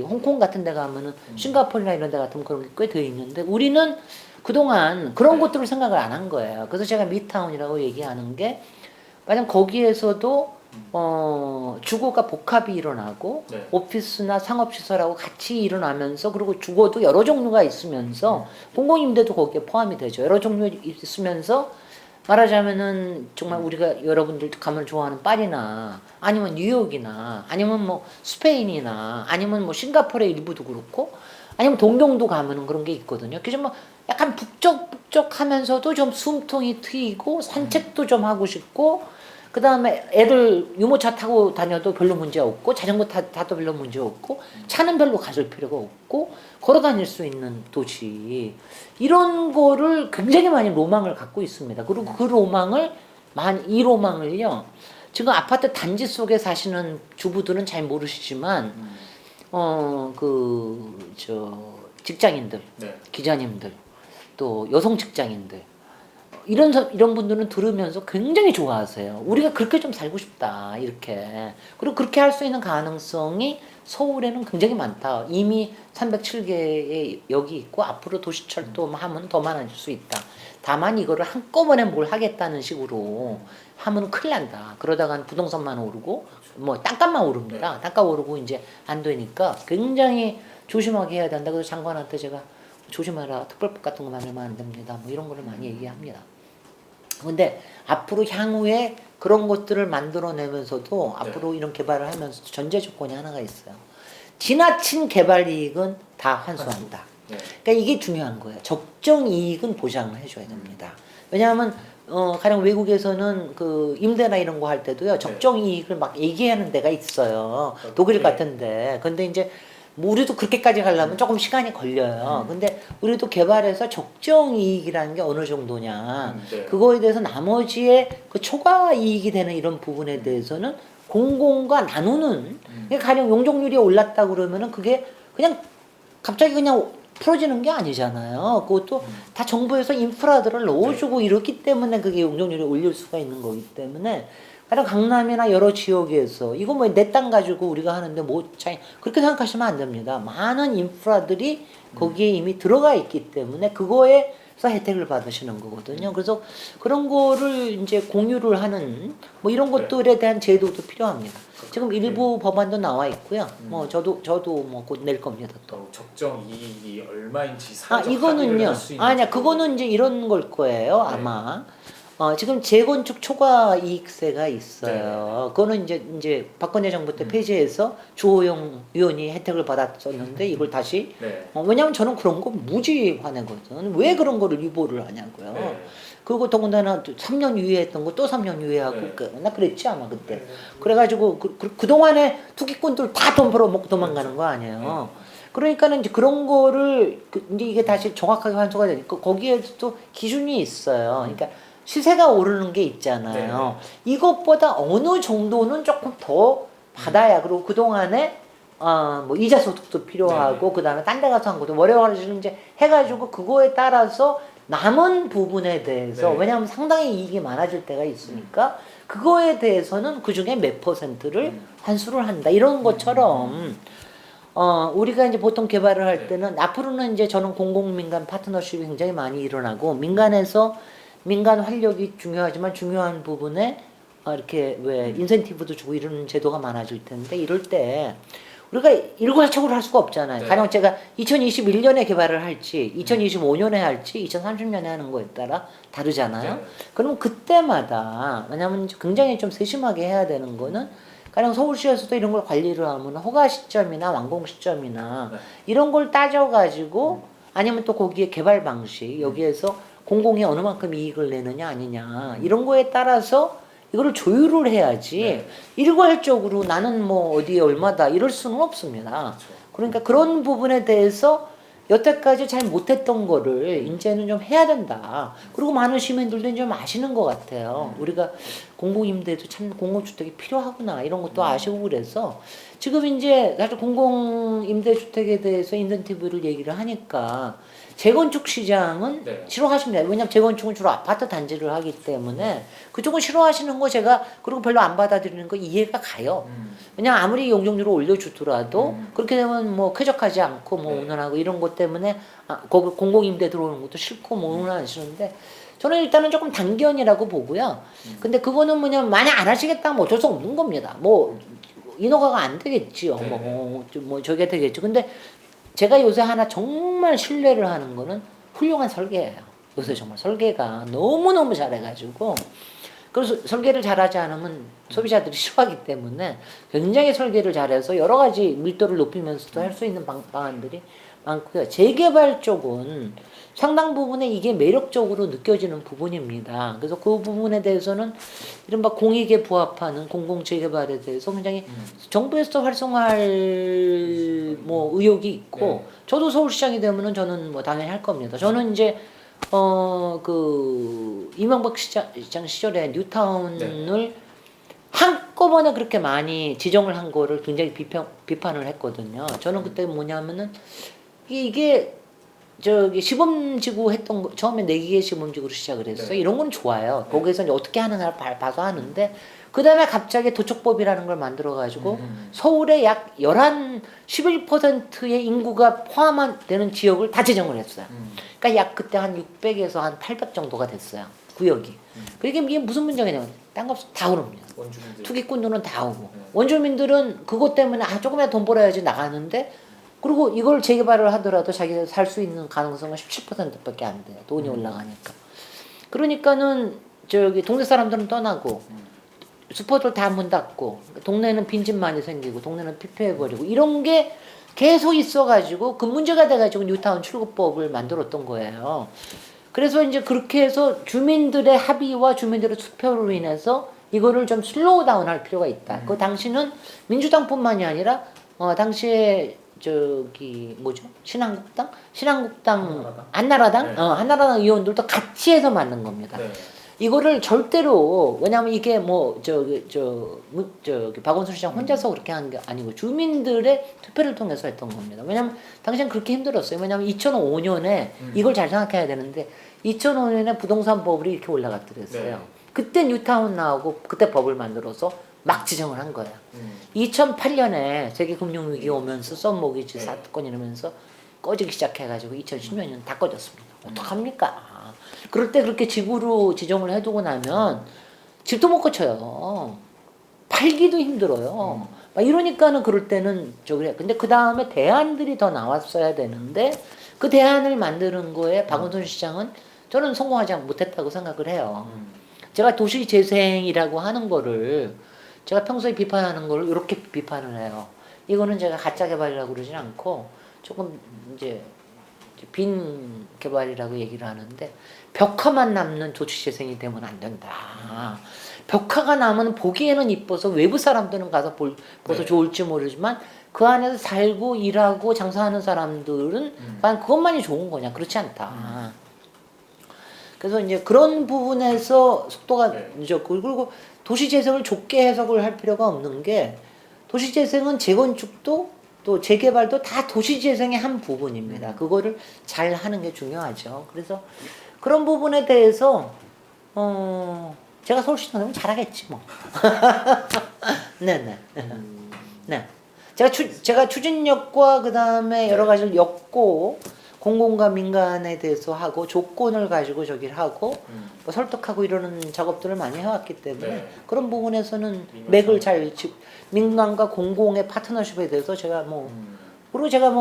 홍콩 같은 데 가면은 싱가포르나 이런 데 같으면 그런 게 꽤 돼 있는데 우리는 그동안 그런 것들을 생각을 안 한 거예요. 그래서 제가 미타운이라고 얘기하는 게 만약 거기에서도 주거가 복합이 일어나고 네. 오피스나 상업시설하고 같이 일어나면서 그리고 주거도 여러 종류가 있으면서 공공임대도 거기에 포함이 되죠. 여러 종류 있으면서 말하자면은 정말 우리가 여러분들도 가면 좋아하는 파리나 아니면 뉴욕이나 아니면 뭐 스페인이나 아니면 뭐 싱가포르의 일부도 그렇고 아니면 동경도 가면은 그런 게 있거든요. 그래서 뭐 약간 북적북적하면서도 좀 숨통이 트이고 산책도 좀 하고 싶고 그 다음에 애들 유모차 타고 다녀도 별로 문제 없고 자전거 타도 별로 문제 없고 차는 별로 가질 필요가 없고 걸어 다닐 수 있는 도시 이런 거를 굉장히 많이 로망을 갖고 있습니다. 그리고 그 로망을 이 로망을요 지금 아파트 단지 속에 사시는 주부들은 잘 모르시지만 직장인들, 네. 기자님들 또 여성 직장인들 이런 분들은 들으면서 굉장히 좋아하세요. 우리가 그렇게 좀 살고 싶다 이렇게. 그리고 그렇게 할 수 있는 가능성이 서울에는 굉장히 많다. 이미 307개의 역이 있고 앞으로 도시철도 하면 더 많아질 수 있다. 다만 이거를 한꺼번에 뭘 하겠다는 식으로 하면 큰일 난다. 그러다가 부동산만 오르고 뭐 땅값만 오릅니다. 땅값 오르고 이제 안 되니까 굉장히 조심하게 해야 된다. 그래서 장관한테 제가 조심하라. 특별법 같은 거 만들면 안 됩니다. 뭐 이런 거를 많이 얘기합니다. 근데 앞으로 향후에 그런 것들을 만들어내면서도 앞으로 이런 개발을 하면서 전제 조건이 하나가 있어요. 지나친 개발 이익은 다 환수한다. 그러니까 이게 중요한 거예요. 적정 이익은 보장을 해줘야 됩니다. 왜냐하면 가령 외국에서는 그 임대나 이런 거 할 때도요 적정 이익을 막 얘기하는 데가 있어요. 독일 같은데. 근데 이제 뭐 우리도 그렇게까지 가려면 조금 시간이 걸려요. 근데 우리도 개발해서 적정 이익이라는 게 어느 정도냐. 그거에 대해서 나머지의 그 초과 이익이 되는 이런 부분에 대해서는 공공과 나누는. 그러니까 가령 용적률이 올랐다 그러면은 그게 그냥 갑자기 그냥 풀어지는 게 아니잖아요. 그것도 다 정부에서 인프라들을 넣어주고 이렇기 때문에 그게 용적률이 올릴 수가 있는 거기 때문에 가령 강남이나 여러 지역에서 이거 뭐 내 땅 가지고 우리가 하는데 뭐 차이 그렇게 생각하시면 안 됩니다. 많은 인프라들이 거기에 이미 들어가 있기 때문에 그거에서 혜택을 받으시는 거거든요. 그래서 그런 거를 이제 공유를 하는 뭐 이런 것들에 대한 제도도 필요합니다. 지금 일부 법안도 나와 있고요. 뭐 저도 뭐 곧 낼 겁니다. 또 적정 이익이 얼마인지 이거는요. 아니야 그거는 이제 이런 걸 거예요. 아마. 지금 재건축 초과 이익세가 있어요. 그거는 이제 박근혜 정부 때 폐지해서 주호영 의원이 혜택을 받았었는데 이걸 다시 왜냐하면 저는 그런 거 무지 화내거든. 왜 그런 거를 위보를 하냐고요. 그리고 더군다나 3년 유예했던 거 또 3년 유예하고 나 그랬지 아마 그때. 그래가지고 그동안에 투기꾼들 다 돈 벌어먹고 도망가는 거 아니에요. 그러니까는 이제 그런 거를 이제 이게 다시 정확하게 환수가 되니까 거기에도 또 기준이 있어요. 그러니까 시세가 오르는 게 있잖아요. 이것보다 어느 정도는 조금 더 받아야 그리고 그 동안에 뭐 이자 소득도 필요하고 그 다음에 딴 데 가서 한 것도 월요일에 이제 해가지고 그거에 따라서 남은 부분에 대해서 왜냐하면 상당히 이익이 많아질 때가 있으니까 그거에 대해서는 그 중에 몇 퍼센트를 환수를 한다 이런 것처럼. 우리가 이제 보통 개발을 할 때는 앞으로는 이제 저는 공공민간 파트너십이 굉장히 많이 일어나고 민간 활력이 중요하지만 중요한 부분에 이렇게 왜 인센티브도 주고 이런 제도가 많아질 텐데 이럴 때 우리가 일괄적으로 할 수가 없잖아요. 가령 제가 2021년에 개발을 할지 2025년에 할지 2030년에 하는 거에 따라 다르잖아요. 그러면 그때마다 왜냐하면 굉장히 좀 세심하게 해야 되는 거는 가령 서울시에서도 이런 걸 관리를 하면 허가 시점이나 완공 시점이나 이런 걸 따져가지고 아니면 또 거기에 개발 방식 여기에서 공공이 어느 만큼 이익을 내느냐 아니냐 이런 거에 따라서 이거를 조율을 해야지 일괄적으로 나는 뭐 어디에 얼마다 이럴 수는 없습니다. 그러니까 그런 부분에 대해서 여태까지 잘 못했던 거를 이제는 좀 해야 된다. 그리고 많은 시민들도 좀 아시는 것 같아요. 우리가 공공임대도 참 공공주택이 필요하구나 이런 것도 아시고 그래서 지금 이제 사실 공공임대주택에 대해서 인센티브를 얘기를 하니까 재건축 시장은 싫어하십니다. 왜냐하면 재건축은 주로 아파트 단지를 하기 때문에 그쪽은 싫어하시는 거 제가 그리고 별로 안 받아들이는 거 이해가 가요. 왜냐하면 아무리 용적률을 올려주더라도 그렇게 되면 뭐 쾌적하지 않고 뭐 운운하고 이런 것 때문에 거기 공공임대 들어오는 것도 싫고 뭐 운운하시는데 저는 일단은 조금 단견이라고 보고요. 근데 그거는 뭐냐면 만약 안 하시겠다면 어쩔 수 없는 겁니다. 뭐 인허가가 안 되겠지요. 뭐 저게 되겠죠. 근데 제가 요새 하나 정말 신뢰를 하는 거는 훌륭한 설계예요. 요새 정말 설계가 너무너무 잘해가지고 그래서 설계를 잘하지 않으면 소비자들이 싫어하기 때문에 굉장히 설계를 잘해서 여러 가지 밀도를 높이면서도 할 수 있는 방안들이 많고요. 재개발 쪽은 상당 부분에 이게 매력적으로 느껴지는 부분입니다. 그래서 그 부분에 대해서는 이른바 공익에 부합하는 공공 재개발에 대해서 굉장히 정부에서 활성화할 뭐 의욕이 있고 저도 서울시장이 되면은 저는 뭐 당연히 할 겁니다. 저는 이제 이명박 시장 시절에 뉴타운을 한꺼번에 그렇게 많이 지정을 한 거를 굉장히 비판을 했거든요. 저는 그때 뭐냐면은 이게 시범지구 했던 거, 처음에 4개의 시범지구로 시작을 했어요. 이런 건 좋아요. 거기서 이제 어떻게 하느냐를 봐서 하는데, 그 다음에 갑자기 도척법이라는 걸 만들어가지고, 서울에 약 11%의 인구가 포함되는 지역을 다 지정을 했어요. 그러니까 약 그때 한 600에서 한 800 정도가 됐어요. 구역이. 그러니까 이게 무슨 문제냐면, 딴 거 없어. 다 오릅니다. 투기꾼들은 다 오고. 원주민들은 그것 때문에 조금이라도 돈 벌어야지 나가는데, 그리고 이걸 재개발을 하더라도 자기가 살 수 있는 가능성은 17%밖에 안 돼요. 돈이 올라가니까. 그러니까는 동네 사람들은 떠나고 슈퍼들 다 문 닫고 동네는 빈집 많이 생기고 동네는 피폐해버리고 이런 게 계속 있어가지고 그 문제가 돼가지고 뉴타운 출구법을 만들었던 거예요. 그래서 이제 그렇게 해서 주민들의 합의와 주민들의 투표로 인해서 이거를 좀 슬로우 다운할 필요가 있다. 그 당시는 민주당뿐만이 아니라 당시에 신한국당, 한나라당, 한나라당 의원들도 같이 해서 만든 겁니다. 이거를 절대로, 왜냐하면 이게 박원순 시장 혼자서 그렇게 한 게 아니고 주민들의 투표를 통해서 했던 겁니다. 왜냐하면 당시엔 그렇게 힘들었어요. 왜냐하면 2005년에 이걸 잘 생각해야 되는데 2005년에 부동산법이 이렇게 올라갔더랬어요. 그때 뉴타운 나오고 그때 법을 만들어서 막 지정을 한 거야. 2008년에 세계금융위기 오면서 썸모기지 사건 이러면서 꺼지기 시작해가지고 2010년에는 다 꺼졌습니다. 어떡합니까? 그럴 때 그렇게 지구로 지정을 해두고 나면 집도 못 고쳐요. 팔기도 힘들어요. 막 이러니까는 그럴 때는 그래. 근데 그 다음에 대안들이 더 나왔어야 되는데 그 대안을 만드는 거에 박원순 시장은 저는 성공하지 못했다고 생각을 해요. 제가 도시재생이라고 하는 거를 제가 평소에 비판하는 거를 이렇게 비판을 해요. 이거는 제가 가짜 개발이라고 그러진 않고 조금 이제 빈 개발이라고 얘기를 하는데 벽화만 남는 도시재생이 되면 안 된다. 벽화가 남으면 보기에는 이뻐서 외부 사람들은 가서 봐서 좋을지 모르지만 그 안에서 살고 일하고 장사하는 사람들은 과연 그것만이 좋은 거냐? 그렇지 않다. 그래서 이제 그런 부분에서 속도가 늦었고 그리고 도시재생을 좁게 해석을 할 필요가 없는 게 도시재생은 재건축도 또 재개발도 다 도시재생의 한 부분입니다. 그거를 잘 하는 게 중요하죠. 그래서 그런 부분에 대해서 제가 서울시장 되면 잘하겠지 뭐. 네네. 네. 제가 추진력과 그 다음에 여러 가지를 엮고 공공과 민간에 대해서 하고 조건을 가지고 저기를 하고 뭐 설득하고 이러는 작업들을 많이 해왔기 때문에 그런 부분에서는 맥을 잘 민간과 공공의 파트너십에 대해서 제가 그리고 제가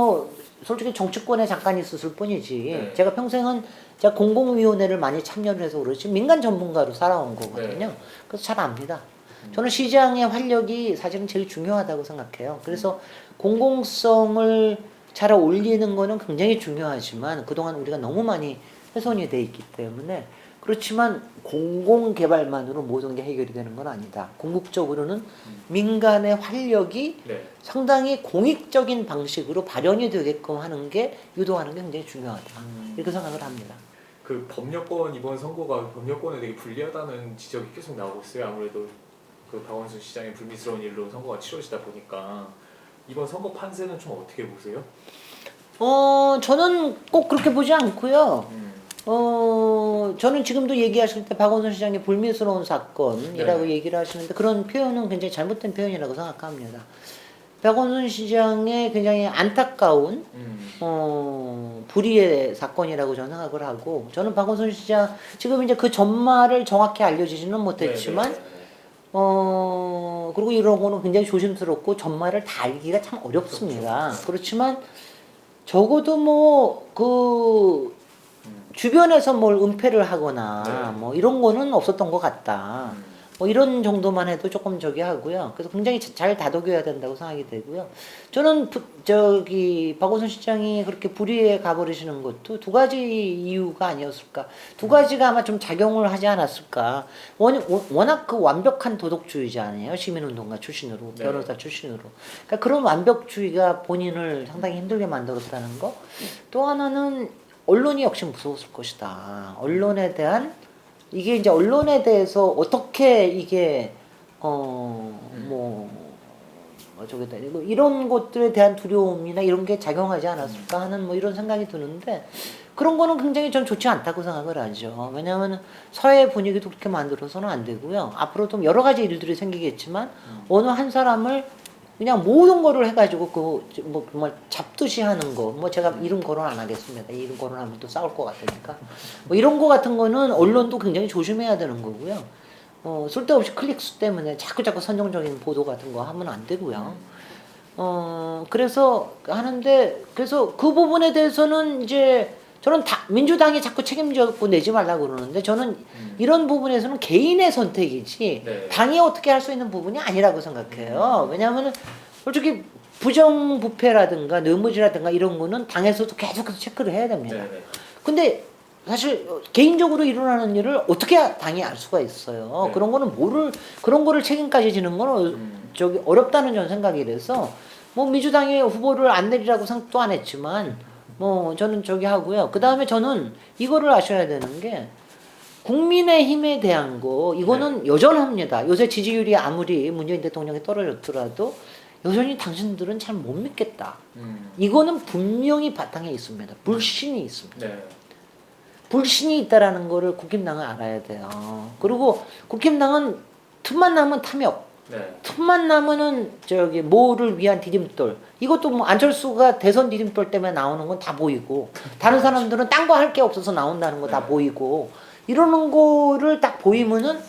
솔직히 정치권에 잠깐 있었을 뿐이지 제가 평생은 제가 공공위원회를 많이 참여를 해서 그렇지 민간 전문가로 살아온 거거든요. 그래서 잘 압니다. 저는 시장의 활력이 사실은 제일 중요하다고 생각해요. 그래서 공공성을 잘 올리는 거는 굉장히 중요하지만 그동안 우리가 너무 많이 훼손이 돼 있기 때문에 그렇지만 공공개발만으로 모든 게 해결이 되는 건 아니다. 궁극적으로는 민간의 활력이 상당히 공익적인 방식으로 발현이 되게끔 하는 게 유도하는 게 굉장히 중요하다. 이렇게 생각을 합니다. 그 법률권 이번 선거가 법률권에 되게 불리하다는 지적이 계속 나오고 있어요. 아무래도 그 박원순 시장의 불미스러운 일로 선거가 치러지다 보니까 이번 선거 판세는 좀 어떻게 보세요? 저는 꼭 그렇게 보지 않고요. 저는 지금도 얘기하실 때 박원순 시장의 불미스러운 사건이라고 얘기를 하시는데 그런 표현은 굉장히 잘못된 표현이라고 생각합니다. 박원순 시장의 굉장히 안타까운 불의의 사건이라고 저는 생각을 하고, 저는 박원순 시장 지금 이제 그 전말을 정확히 알려지지는 못했지만 그리고 이런 거는 굉장히 조심스럽고 전말을 다 알기가 참 어렵습니다. 그렇죠. 그렇지만 적어도 뭐 그 주변에서 뭘 은폐를 하거나 뭐 이런 거는 없었던 것 같다. 뭐 이런 정도만 해도 조금 저기 하고요. 그래서 굉장히 잘 다독여야 된다고 생각이 되고요. 저는 박원순 시장이 그렇게 불의에 가버리시는 것도 두 가지 이유가 아니었을까. 두 가지가 아마 좀 작용을 하지 않았을까. 워낙 그 완벽한 도덕주의자 아니에요. 시민운동가 출신으로, 변호사 출신으로. 그러니까 그런 완벽주의가 본인을 상당히 힘들게 만들었다는 거. 또 하나는 언론이 역시 무서웠을 것이다. 언론에 대한 이게 이제 언론에 대해서 어떻게 이게 저기다 이런 것들에 대한 두려움이나 이런 게 작용하지 않았을까 하는 뭐 이런 생각이 드는데, 그런 거는 굉장히 전 좋지 않다고 생각을 하죠. 왜냐하면 사회 분위기도 그렇게 만들어서는 안 되고요. 앞으로 좀 여러 가지 일들이 생기겠지만 어느 한 사람을 그냥 모든 거를 해가지고 뭐 정말 잡듯이 하는 거, 뭐 제가 이름 거론 안 하겠습니다. 이름 거론하면 또 싸울 것 같으니까 뭐 이런 거 같은 거는 언론도 굉장히 조심해야 되는 거고요. 쓸데없이 클릭수 때문에 자꾸 선정적인 보도 같은 거 하면 안 되고요. 그래서 하는데, 그래서 그 부분에 대해서는 이제 저는 민주당이 자꾸 책임져고 내지 말라고 그러는데, 저는 이런 부분에서는 개인의 선택이지 당이 어떻게 할 수 있는 부분이 아니라고 생각해요. 왜냐하면 솔직히 부정부패라든가 뇌물이라든가 이런 거는 당에서도 계속해서 체크를 해야 됩니다. 근데 사실 개인적으로 일어나는 일을 어떻게 당이 알 수가 있어요. 그런 거는 그런 거를 책임까지 지는 건 어렵다는 저는 생각이 돼서, 뭐 민주당이 후보를 안 내리라고 생각도 안 했지만 뭐 저는 저기 하고요. 그 다음에 저는 이거를 아셔야 되는 게, 국민의힘에 대한 거 이거는 여전합니다. 요새 지지율이 아무리 문재인 대통령이 떨어졌더라도 여전히 당신들은 잘 못 믿겠다. 이거는 분명히 바탕에 있습니다. 불신이 있습니다. 불신이 있다라는 거를 국힘당은 알아야 돼요. 그리고 국힘당은 틈만 나면 탐욕, 틈만 나면은 뭐를 위한 디딤돌. 이것도 뭐 안철수가 대선 디딤돌 때문에 나오는 건 다 보이고, 다른 사람들은 딴 거 할 게 없어서 나온다는 거 다 보이고, 이러는 거를 딱 보이면은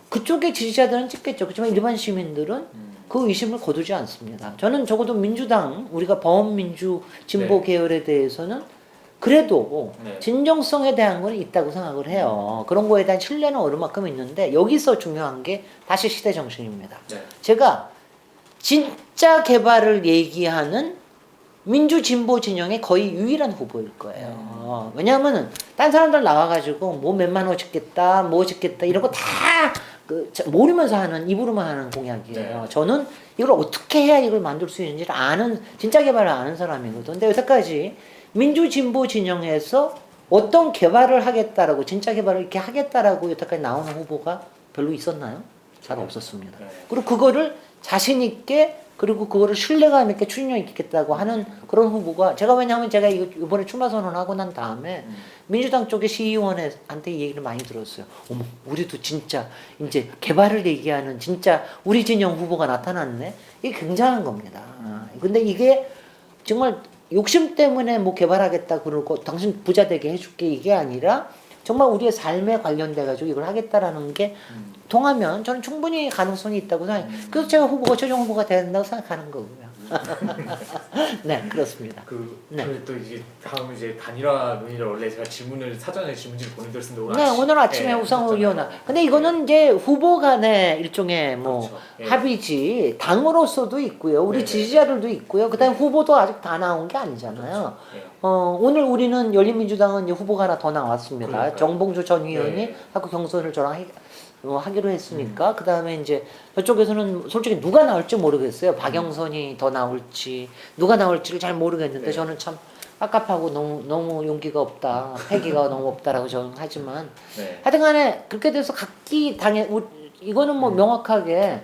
그쪽의 지지자들은 찍겠죠. 그렇지만 일반 시민들은 그 의심을 거두지 않습니다. 저는 적어도 민주당, 우리가 범민주 진보 계열에 대해서는 그래도 진정성에 대한 건 있다고 생각을 해요. 그런 거에 대한 신뢰는 얼마큼 있는데, 여기서 중요한 게 다시 시대 정신입니다. 제가 진짜 개발을 얘기하는 민주 진보 진영의 거의 유일한 후보일 거예요. 왜냐하면은 딴 사람들 나와가지고 뭐 몇만 원 짓겠다, 뭐 짓겠다 이런 거 다 모르면서 하는, 입으로만 하는 공약이에요. 저는 이걸 어떻게 해야 이걸 만들 수 있는지를 아는, 진짜 개발을 아는 사람이거든. 근데 여태까지 민주 진보 진영에서 어떤 개발을 하겠다라고, 진짜 개발을 이렇게 하겠다라고 여태까지 나오는 후보가 별로 있었나요? 잘 없었습니다. 그리고 그거를 자신 있게, 그리고 그거를 신뢰감 있게 추진력 있겠다고 하는 그런 후보가, 왜냐하면 제가 이번에 출마 선언하고 난 다음에 민주당 쪽의 시의원한테 얘기를 많이 들었어요. 어머, 우리도 진짜 이제 개발을 얘기하는 진짜 우리 진영 후보가 나타났네. 이게 굉장한 겁니다. 근데 이게 정말 욕심 때문에 뭐 개발하겠다 그러고 당신 부자 되게 해줄게 이게 아니라, 정말 우리의 삶에 관련돼 가지고 이걸 하겠다라는 게 통하면 저는 충분히 가능성이 있다고 생각해요. 그래서 제가 최종 후보가 된다고 생각하는 거고요. 네, 그렇습니다. 또 이제 다음 이제 단일화 논의를, 원래 제가 사전에 질문지를 보내드렸습니다. 네, 오늘 아침에 우상호 의원. 근데 이거는 이제 후보 간의 일종의 뭐 합의지, 당으로서도 있고요, 우리 지지자들도 있고요, 그다음에 후보도 아직 다 나온 게 아니잖아요. 오늘 우리는 열린민주당은 이제 후보가 하나 더 나왔습니다. 정봉주 전 의원이 아까 경선을 저랑 하기로 했으니까. 그 다음에 이제 저쪽에서는 솔직히 누가 나올지 모르겠어요. 박영선이 더 나올지, 누가 나올지를 잘 모르겠는데, 저는 참 깝깝하고 너무 용기가 없다, 패기가 너무 없다라고 저는 하지만, 하여튼 간에 그렇게 돼서 각기 당에, 이거는 뭐 명확하게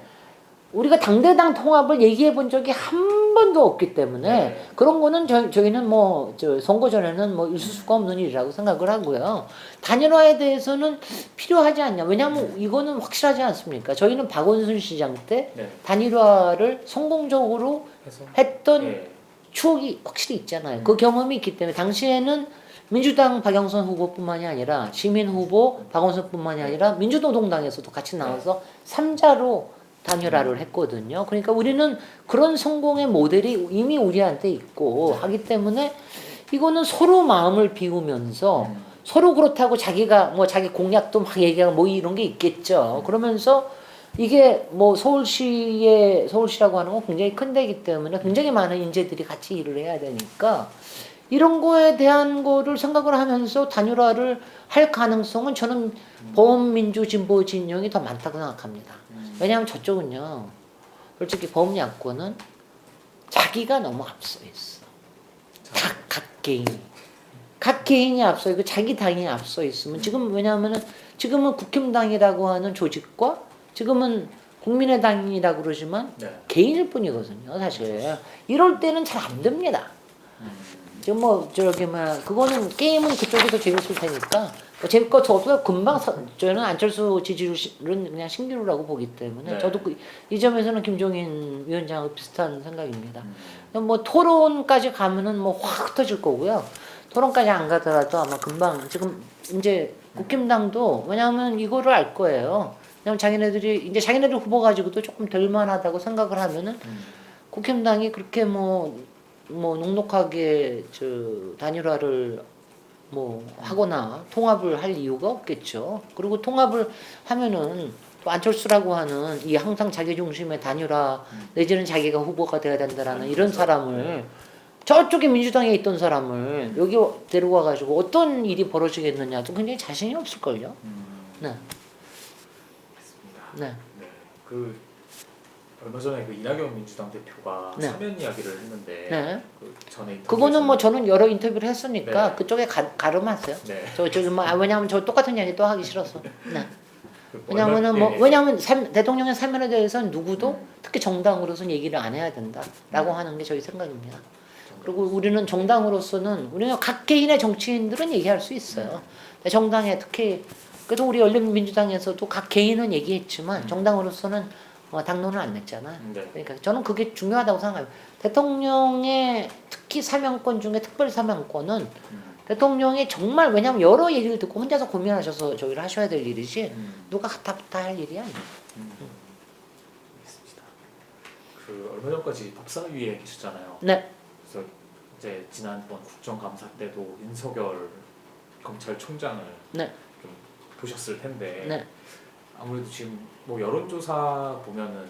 우리가 당대당 통합을 얘기해 본 적이 한 번도 없기 때문에 네. 그런 거는 저희는 뭐 선거 전에는 뭐 있을 수가 없는 일이라고 생각을 하고요. 단일화에 대해서는 필요하지 않냐. 왜냐하면 이거는 확실하지 않습니까? 저희는 박원순 시장 때 네. 단일화를 성공적으로 했던 네. 추억이 확실히 있잖아요. 그 경험이 있기 때문에 당시에는 민주당 박영선 후보뿐만이 아니라 시민 후보 박원순뿐만이 아니라 민주노동당에서도 같이 나와서 3자로 단일화를 했거든요. 그러니까 우리는 그런 성공의 모델이 이미 우리한테 있고 하기 때문에 이거는 서로 마음을 비우면서 서로 그렇다고 자기가 뭐 자기 공약도 막 얘기하고 뭐 이런 게 있겠죠. 그러면서 이게 뭐 서울시라고 하는 건 굉장히 큰 데이기 때문에 굉장히 많은 인재들이 같이 일을 해야 되니까 이런 거에 대한 거를 생각을 하면서 단일화를 할 가능성은 저는 범민주 진보 진영이 더 많다고 생각합니다. 왜냐하면 저쪽은요, 솔직히 범야권은 자기가 너무 앞서 있어. 각 개인이 앞서 있고 자기 당이 앞서 있으면 지금 왜냐하면은 지금은 국힘당이라고 하는 조직과 지금은 국민의당이라고 그러지만 개인일 뿐이거든요, 사실. 이럴 때는 잘 안 됩니다. 지금 뭐 그거는 게임은 그쪽이 더 재밌을 테니까 뭐 재밌을 것 없어요. 금방 저는 안철수 지지율은 그냥 신기루라고 보기 때문에 저도 이 점에서는 김종인 위원장하고 비슷한 생각입니다. 뭐 토론까지 가면은 뭐 확 흩어질 거고요. 토론까지 안 가더라도 아마 금방 지금 이제 국힘당도 왜냐하면 이거를 알 거예요. 왜냐면 자기네들 후보 가지고도 조금 될 만하다고 생각을 하면은 국힘당이 그렇게 뭐 넉넉하게 단일화를 뭐 하거나 통합을 할 이유가 없겠죠. 그리고 통합을 하면은 또 안철수라고 하는 이 항상 자기 중심의 단일화 내지는 자기가 후보가 돼야 된다라는 이런 사람을 저쪽에 민주당에 있던 사람을 여기 데려와 가지고 어떤 일이 벌어지겠느냐도 굉장히 자신이 없을걸요. 네. 네. 그 얼마 전에 그 이낙연 민주당 대표가 사면 이야기를 했는데 그 전에 그거는 뭐 저는 여러 인터뷰를 했으니까 그쪽에 가름하세요. 저기 뭐 왜냐하면 저 똑같은 이야기 또 하기 싫어서. 네. 왜냐하면은 왜냐하면 대통령의 사면에 대해서는 누구도 특히 정당으로서는 얘기를 안 해야 된다라고 하는 게 저희 생각입니다. 그리고 우리는 우리는 각 개인의 정치인들은 얘기할 수 있어요. 정당에 특히 그래도 우리 열린민주당에서도 각 개인은 얘기했지만 정당으로서는 당론을 안 냈잖아. 그러니까 저는 그게 중요하다고 생각해요. 대통령의 특히 사면권 중에 특별 사면권은 대통령이 정말 왜냐하면 여러 얘기를 듣고 혼자서 고민하셔서 저기를 하셔야 될 일이지 누가 갖다붙어 할 일이 아니에요. 알겠습니다. 그 얼마 전까지 법사위에 계셨잖아요. 네. 그래서 이제 지난번 국정감사 때도 윤석열 검찰총장을 좀 보셨을 텐데 아무래도 지금 뭐 여론조사 보면은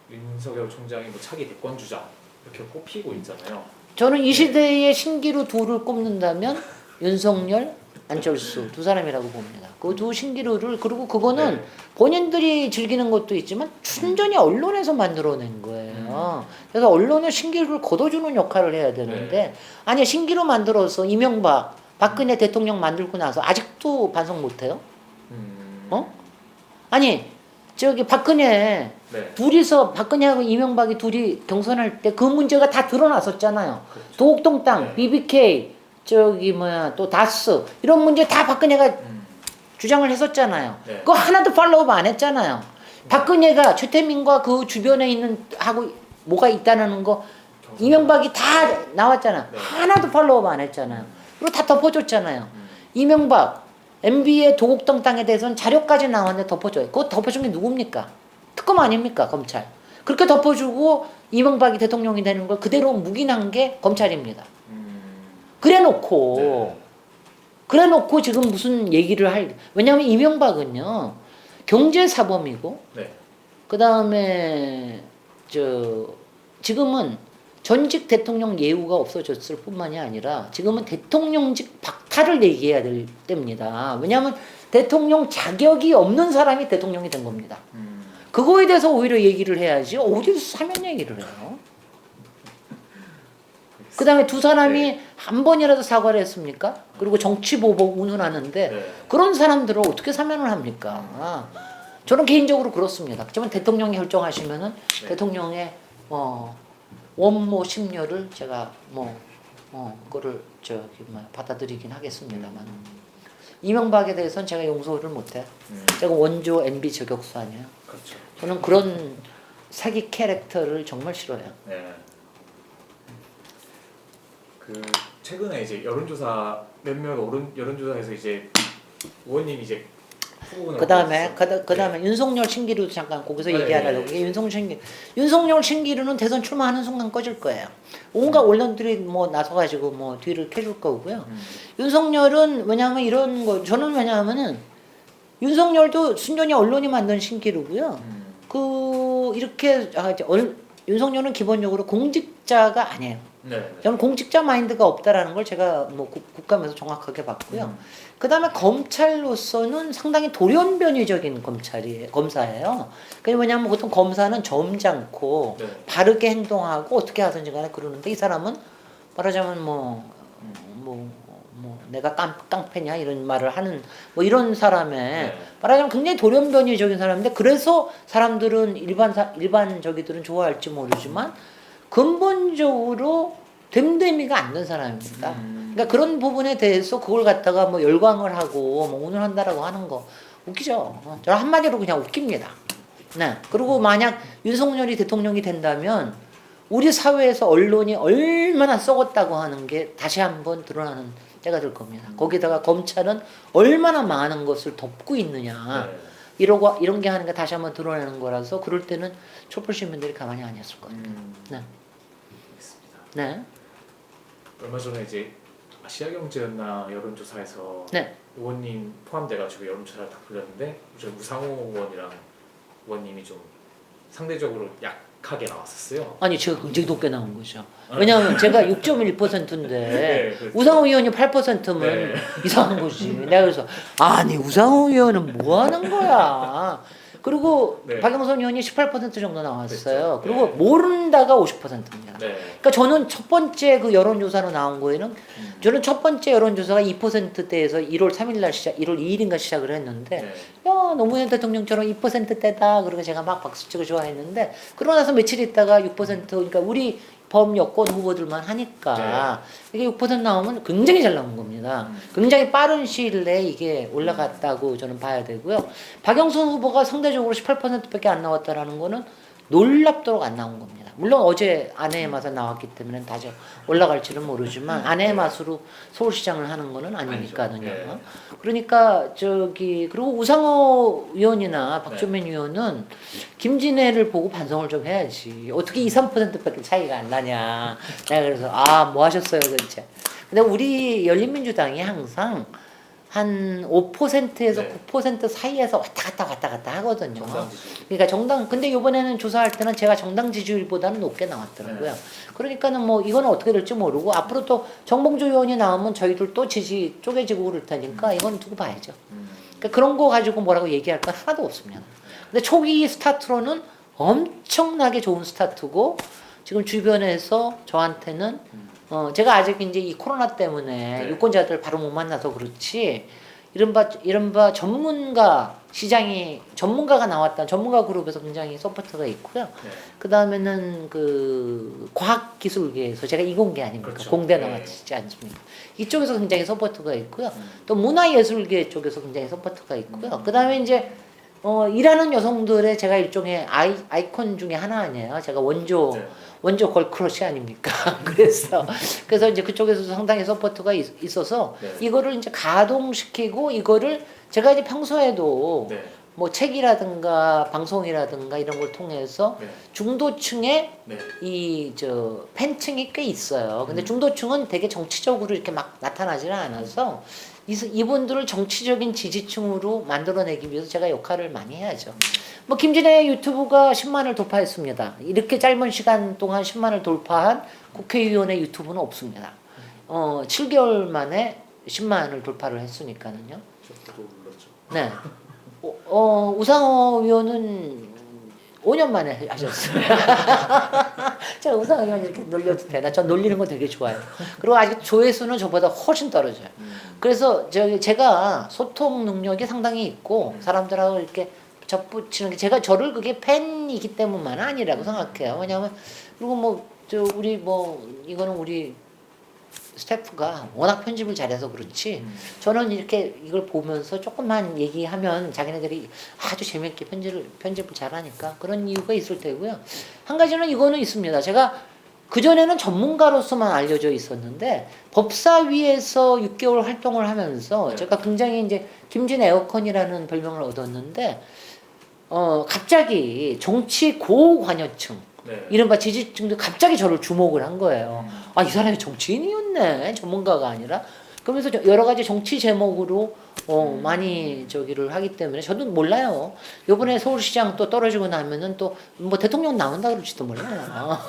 윤석열 총장이 뭐 차기 대권 주자 이렇게 꼽히고 있잖아요. 저는 이 시대의 신기루 둘을 꼽는다면 윤석열, 안철수 두 사람이라고 봅니다. 그 두 신기루를 그리고 그거는 본인들이 즐기는 것도 있지만 순전히 언론에서 만들어낸 거예요. 그래서 언론은 신기루를 걷어주는 역할을 해야 되는데 아니 신기루 만들어서 이명박, 박근혜 대통령 만들고 나서 아직도 반성 못해요? 아니 저기 박근혜 둘이서 박근혜하고 이명박이 둘이 경선할 때 그 문제가 다 드러났었잖아요. 그렇죠. 도곡동 땅, BBK 또 다스 이런 문제 다 박근혜가 주장을 했었잖아요. 그거 하나도 팔로우업 안 했잖아요. 박근혜가 최태민과 그 주변에 있는 하고 뭐가 있다는 거 이명박이 다 나왔잖아. 하나도 팔로우업 안 했잖아요. 그리고 다 덮어줬잖아요. 이명박 MB의 도곡동 땅에 대해서는 자료까지 나왔는데 덮어줘요. 그거 덮어준 게 누굽니까? 특검 아닙니까? 검찰. 그렇게 덮어주고 이명박이 대통령이 되는 걸 그대로 묵인한 게 검찰입니다. 그래놓고 지금 무슨 얘기를 왜냐하면 이명박은요 경제사범이고 그 다음에 지금은 전직 대통령 예우가 없어졌을 뿐만이 아니라 지금은 대통령직 박탈을 얘기해야 될 때입니다. 왜냐하면 대통령 자격이 없는 사람이 대통령이 된 겁니다. 그거에 대해서 오히려 얘기를 해야지 어디서 사면 얘기를 해요. 그 다음에 두 사람이 한 번이라도 사과를 했습니까? 그리고 정치보복 운운하는데 그런 사람들을 어떻게 사면을 합니까? 저는 개인적으로 그렇습니다. 그렇지만 대통령이 결정하시면은 네. 대통령의 원모 심려를 제가 그거를 받아들이긴 하겠습니다만 이명박에 대해서는 제가 용서를 못해. 제가 원조 MB 저격수 아니에요. 그렇죠. 저는 그런 사기 캐릭터를 정말 싫어해요. 네. 그 최근에 이제 여론조사 몇몇 여론조사에서 이제 의원님 이제 그다음에 윤석열 신기루도 잠깐 거기서 얘기하려고. 이게 윤석열 신기루는 대선 출마하는 순간 꺼질 거예요. 온갖 언론들이 나서가지고 뒤를 캐줄 거고요. 윤석열은 왜냐하면 이런 거 저는 왜냐하면은 윤석열도 순전히 언론이 만든 신기루고요. 이렇게 윤석열은 기본적으로 공직자가 아니에요. 네. 저는 공직자 마인드가 없다라는 걸 제가 국감에서 정확하게 봤고요. 그다음에 검찰로서는 상당히 돌연변이적인 검사예요. 그게 뭐냐면 보통 검사는 점잖고 네. 바르게 행동하고 어떻게 하든지 간에 그러는데 이 사람은 말하자면 내가 깡패냐 이런 말을 하는 이런 사람의 네. 말하자면 굉장히 돌연변이적인 사람인데 그래서 사람들은 일반 저기들은 좋아할지 모르지만 근본적으로 됨됨이가 안 된 사람입니다. 그러니까 그런 부분에 대해서 그걸 갖다가 열광을 하고 운운한다라고 하는 거 웃기죠. 저는 한마디로 그냥 웃깁니다. 네. 그리고 만약 윤석열이 대통령이 된다면 우리 사회에서 언론이 얼마나 썩었다고 하는 게 다시 한번 드러나는 때가 될 겁니다. 거기다가 검찰은 얼마나 많은 것을 덮고 있느냐. 네. 이런 게 하는 게 다시 한번 드러내는 거라서 그럴 때는 촛불 시민들이 가만히 안 있을 것 같아요. 네. 알겠습니다. 네. 얼마 전에 이제 아시아경제였나 여론조사에서 네. 의원님 포함돼가지고 여론조사를 딱 돌렸는데 우상호 의원이랑 의원님이 좀 상대적으로 약하게 나왔었어요. 아니 제가 굉장히 높게 나온 거죠. 왜냐하면 제가 6.1%인데 네, 그렇죠. 우상호 의원이 8%면 네. 이상한 거지. 내가 그래서 아니 우상호 의원은 뭐 하는 거야. 그리고 네. 박영선 의원이 18% 정도 나왔어요. 그렇죠. 그리고 네. 모른다가 50%입니다. 네. 그러니까 저는 첫 번째 그 여론조사로 나온 거에는 저는 첫 번째 여론조사가 2%대에서 1월 2일인가 시작을 했는데 네. 야 노무현 대통령처럼 2%대다 그러고 제가 막 박수치고 좋아했는데 그러고 나서 며칠 있다가 6% 그러니까 우리 범여권 후보들만 하니까 이게 6% 나오면 굉장히 잘 나온 겁니다. 굉장히 빠른 시일 내에 이게 올라갔다고 저는 봐야 되고요. 박영선 후보가 상대적으로 18%밖에 안 나왔다라는 거는 놀랍도록 안 나온 겁니다. 물론 어제 아내의 맛에 나왔기 때문에 다시 올라갈지는 모르지만 아내의 맛으로 서울시장을 하는 거는 아니니까는요. 네. 그러니까 그리고 우상호 의원이나 박주민 의원은 김진애를 보고 반성을 좀 해야지. 어떻게 2~3%밖에 차이가 안 나냐. 내가 그래서 뭐 하셨어요 도대체. 근데 우리 열린민주당이 항상 한 5%에서 9% 사이에서 왔다 갔다 하거든요. 그러니까 근데 이번에는 조사할 때는 제가 정당 지지율보다는 높게 나왔더라고요. 그러니까는 이거는 어떻게 될지 모르고 앞으로 또 정봉주 의원이 나오면 저희들 또 지지 쪼개지고 그럴 테니까 이건 두고 봐야죠. 그러니까 그런 거 가지고 뭐라고 얘기할 건 하나도 없습니다. 근데 초기 스타트로는 엄청나게 좋은 스타트고 지금 주변에서 저한테는 제가 아직 이제 이 코로나 때문에 유권자들 바로 못 만나서 그렇지 이른바 전문가가 나왔다 전문가 그룹에서 굉장히 서포트가 있고요. 그 다음에는 그 과학기술계에서 제가 이공계 아닙니까? 그렇죠. 공대 나왔지 않습니까? 이쪽에서 굉장히 서포트가 있고요. 또 문화예술계 쪽에서 굉장히 서포트가 있고요. 그 다음에 이제 일하는 여성들의 제가 일종의 아이콘 중에 하나 아니에요. 제가 원조 걸크러쉬 아닙니까? 그래서 이제 그쪽에서도 상당히 서포트가 있어서 이거를 이제 가동시키고 이거를 제가 이제 평소에도 책이라든가 방송이라든가 이런 걸 통해서 중도층에 팬층이 꽤 있어요. 근데 중도층은 되게 정치적으로 이렇게 막 나타나지는 않아서 이분들을 정치적인 지지층으로 만들어내기 위해서 제가 역할을 많이 해야죠. 김진애 유튜브가 10만을 돌파했습니다. 이렇게 짧은 시간 동안 10만을 돌파한 국회의원의 유튜브는 없습니다. 7개월 만에 10만을 돌파를 했으니까는요. 저도 몰랐죠. 네. 우상호 의원은 5년 만에 하셨어요. 제가 우상호 의원 이렇게 놀려도 되나? 전 놀리는 거 되게 좋아해요. 그리고 아직 조회수는 저보다 훨씬 떨어져요. 그래서 제가 소통 능력이 상당히 있고 사람들하고 이렇게 접붙이는 게 제가 저를 그게 팬이기 때문만 아니라고 생각해요. 왜냐하면 그리고 이거는 우리 스태프가 워낙 편집을 잘해서 그렇지 저는 이렇게 이걸 보면서 조금만 얘기하면 자기네들이 아주 재밌게 편집을 잘하니까 그런 이유가 있을 테고요. 한 가지는 이거는 있습니다. 제가 그전에는 전문가로서만 알려져 있었는데 법사위에서 6개월 활동을 하면서 제가 굉장히 이제 김진 에어컨이라는 별명을 얻었는데 갑자기 정치 고관여층 이른바 지지층도 갑자기 저를 주목을 한 거예요. 아, 이 사람이 정치인이었네. 전문가가 아니라. 그러면서 여러 가지 정치 제목으로 많이 저기를 하기 때문에 저도 몰라요. 요번에 서울시장 또 떨어지고 나면은 또 뭐 대통령 나온다 그럴지도 몰라요.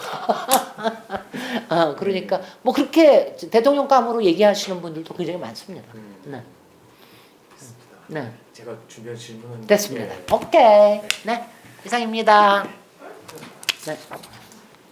그러니까 뭐 그렇게 대통령감으로 얘기하시는 분들도 굉장히 많습니다. 네. 네. 제가 준비한 질문은 됐습니다. 오케이. 네. 이상입니다. 네.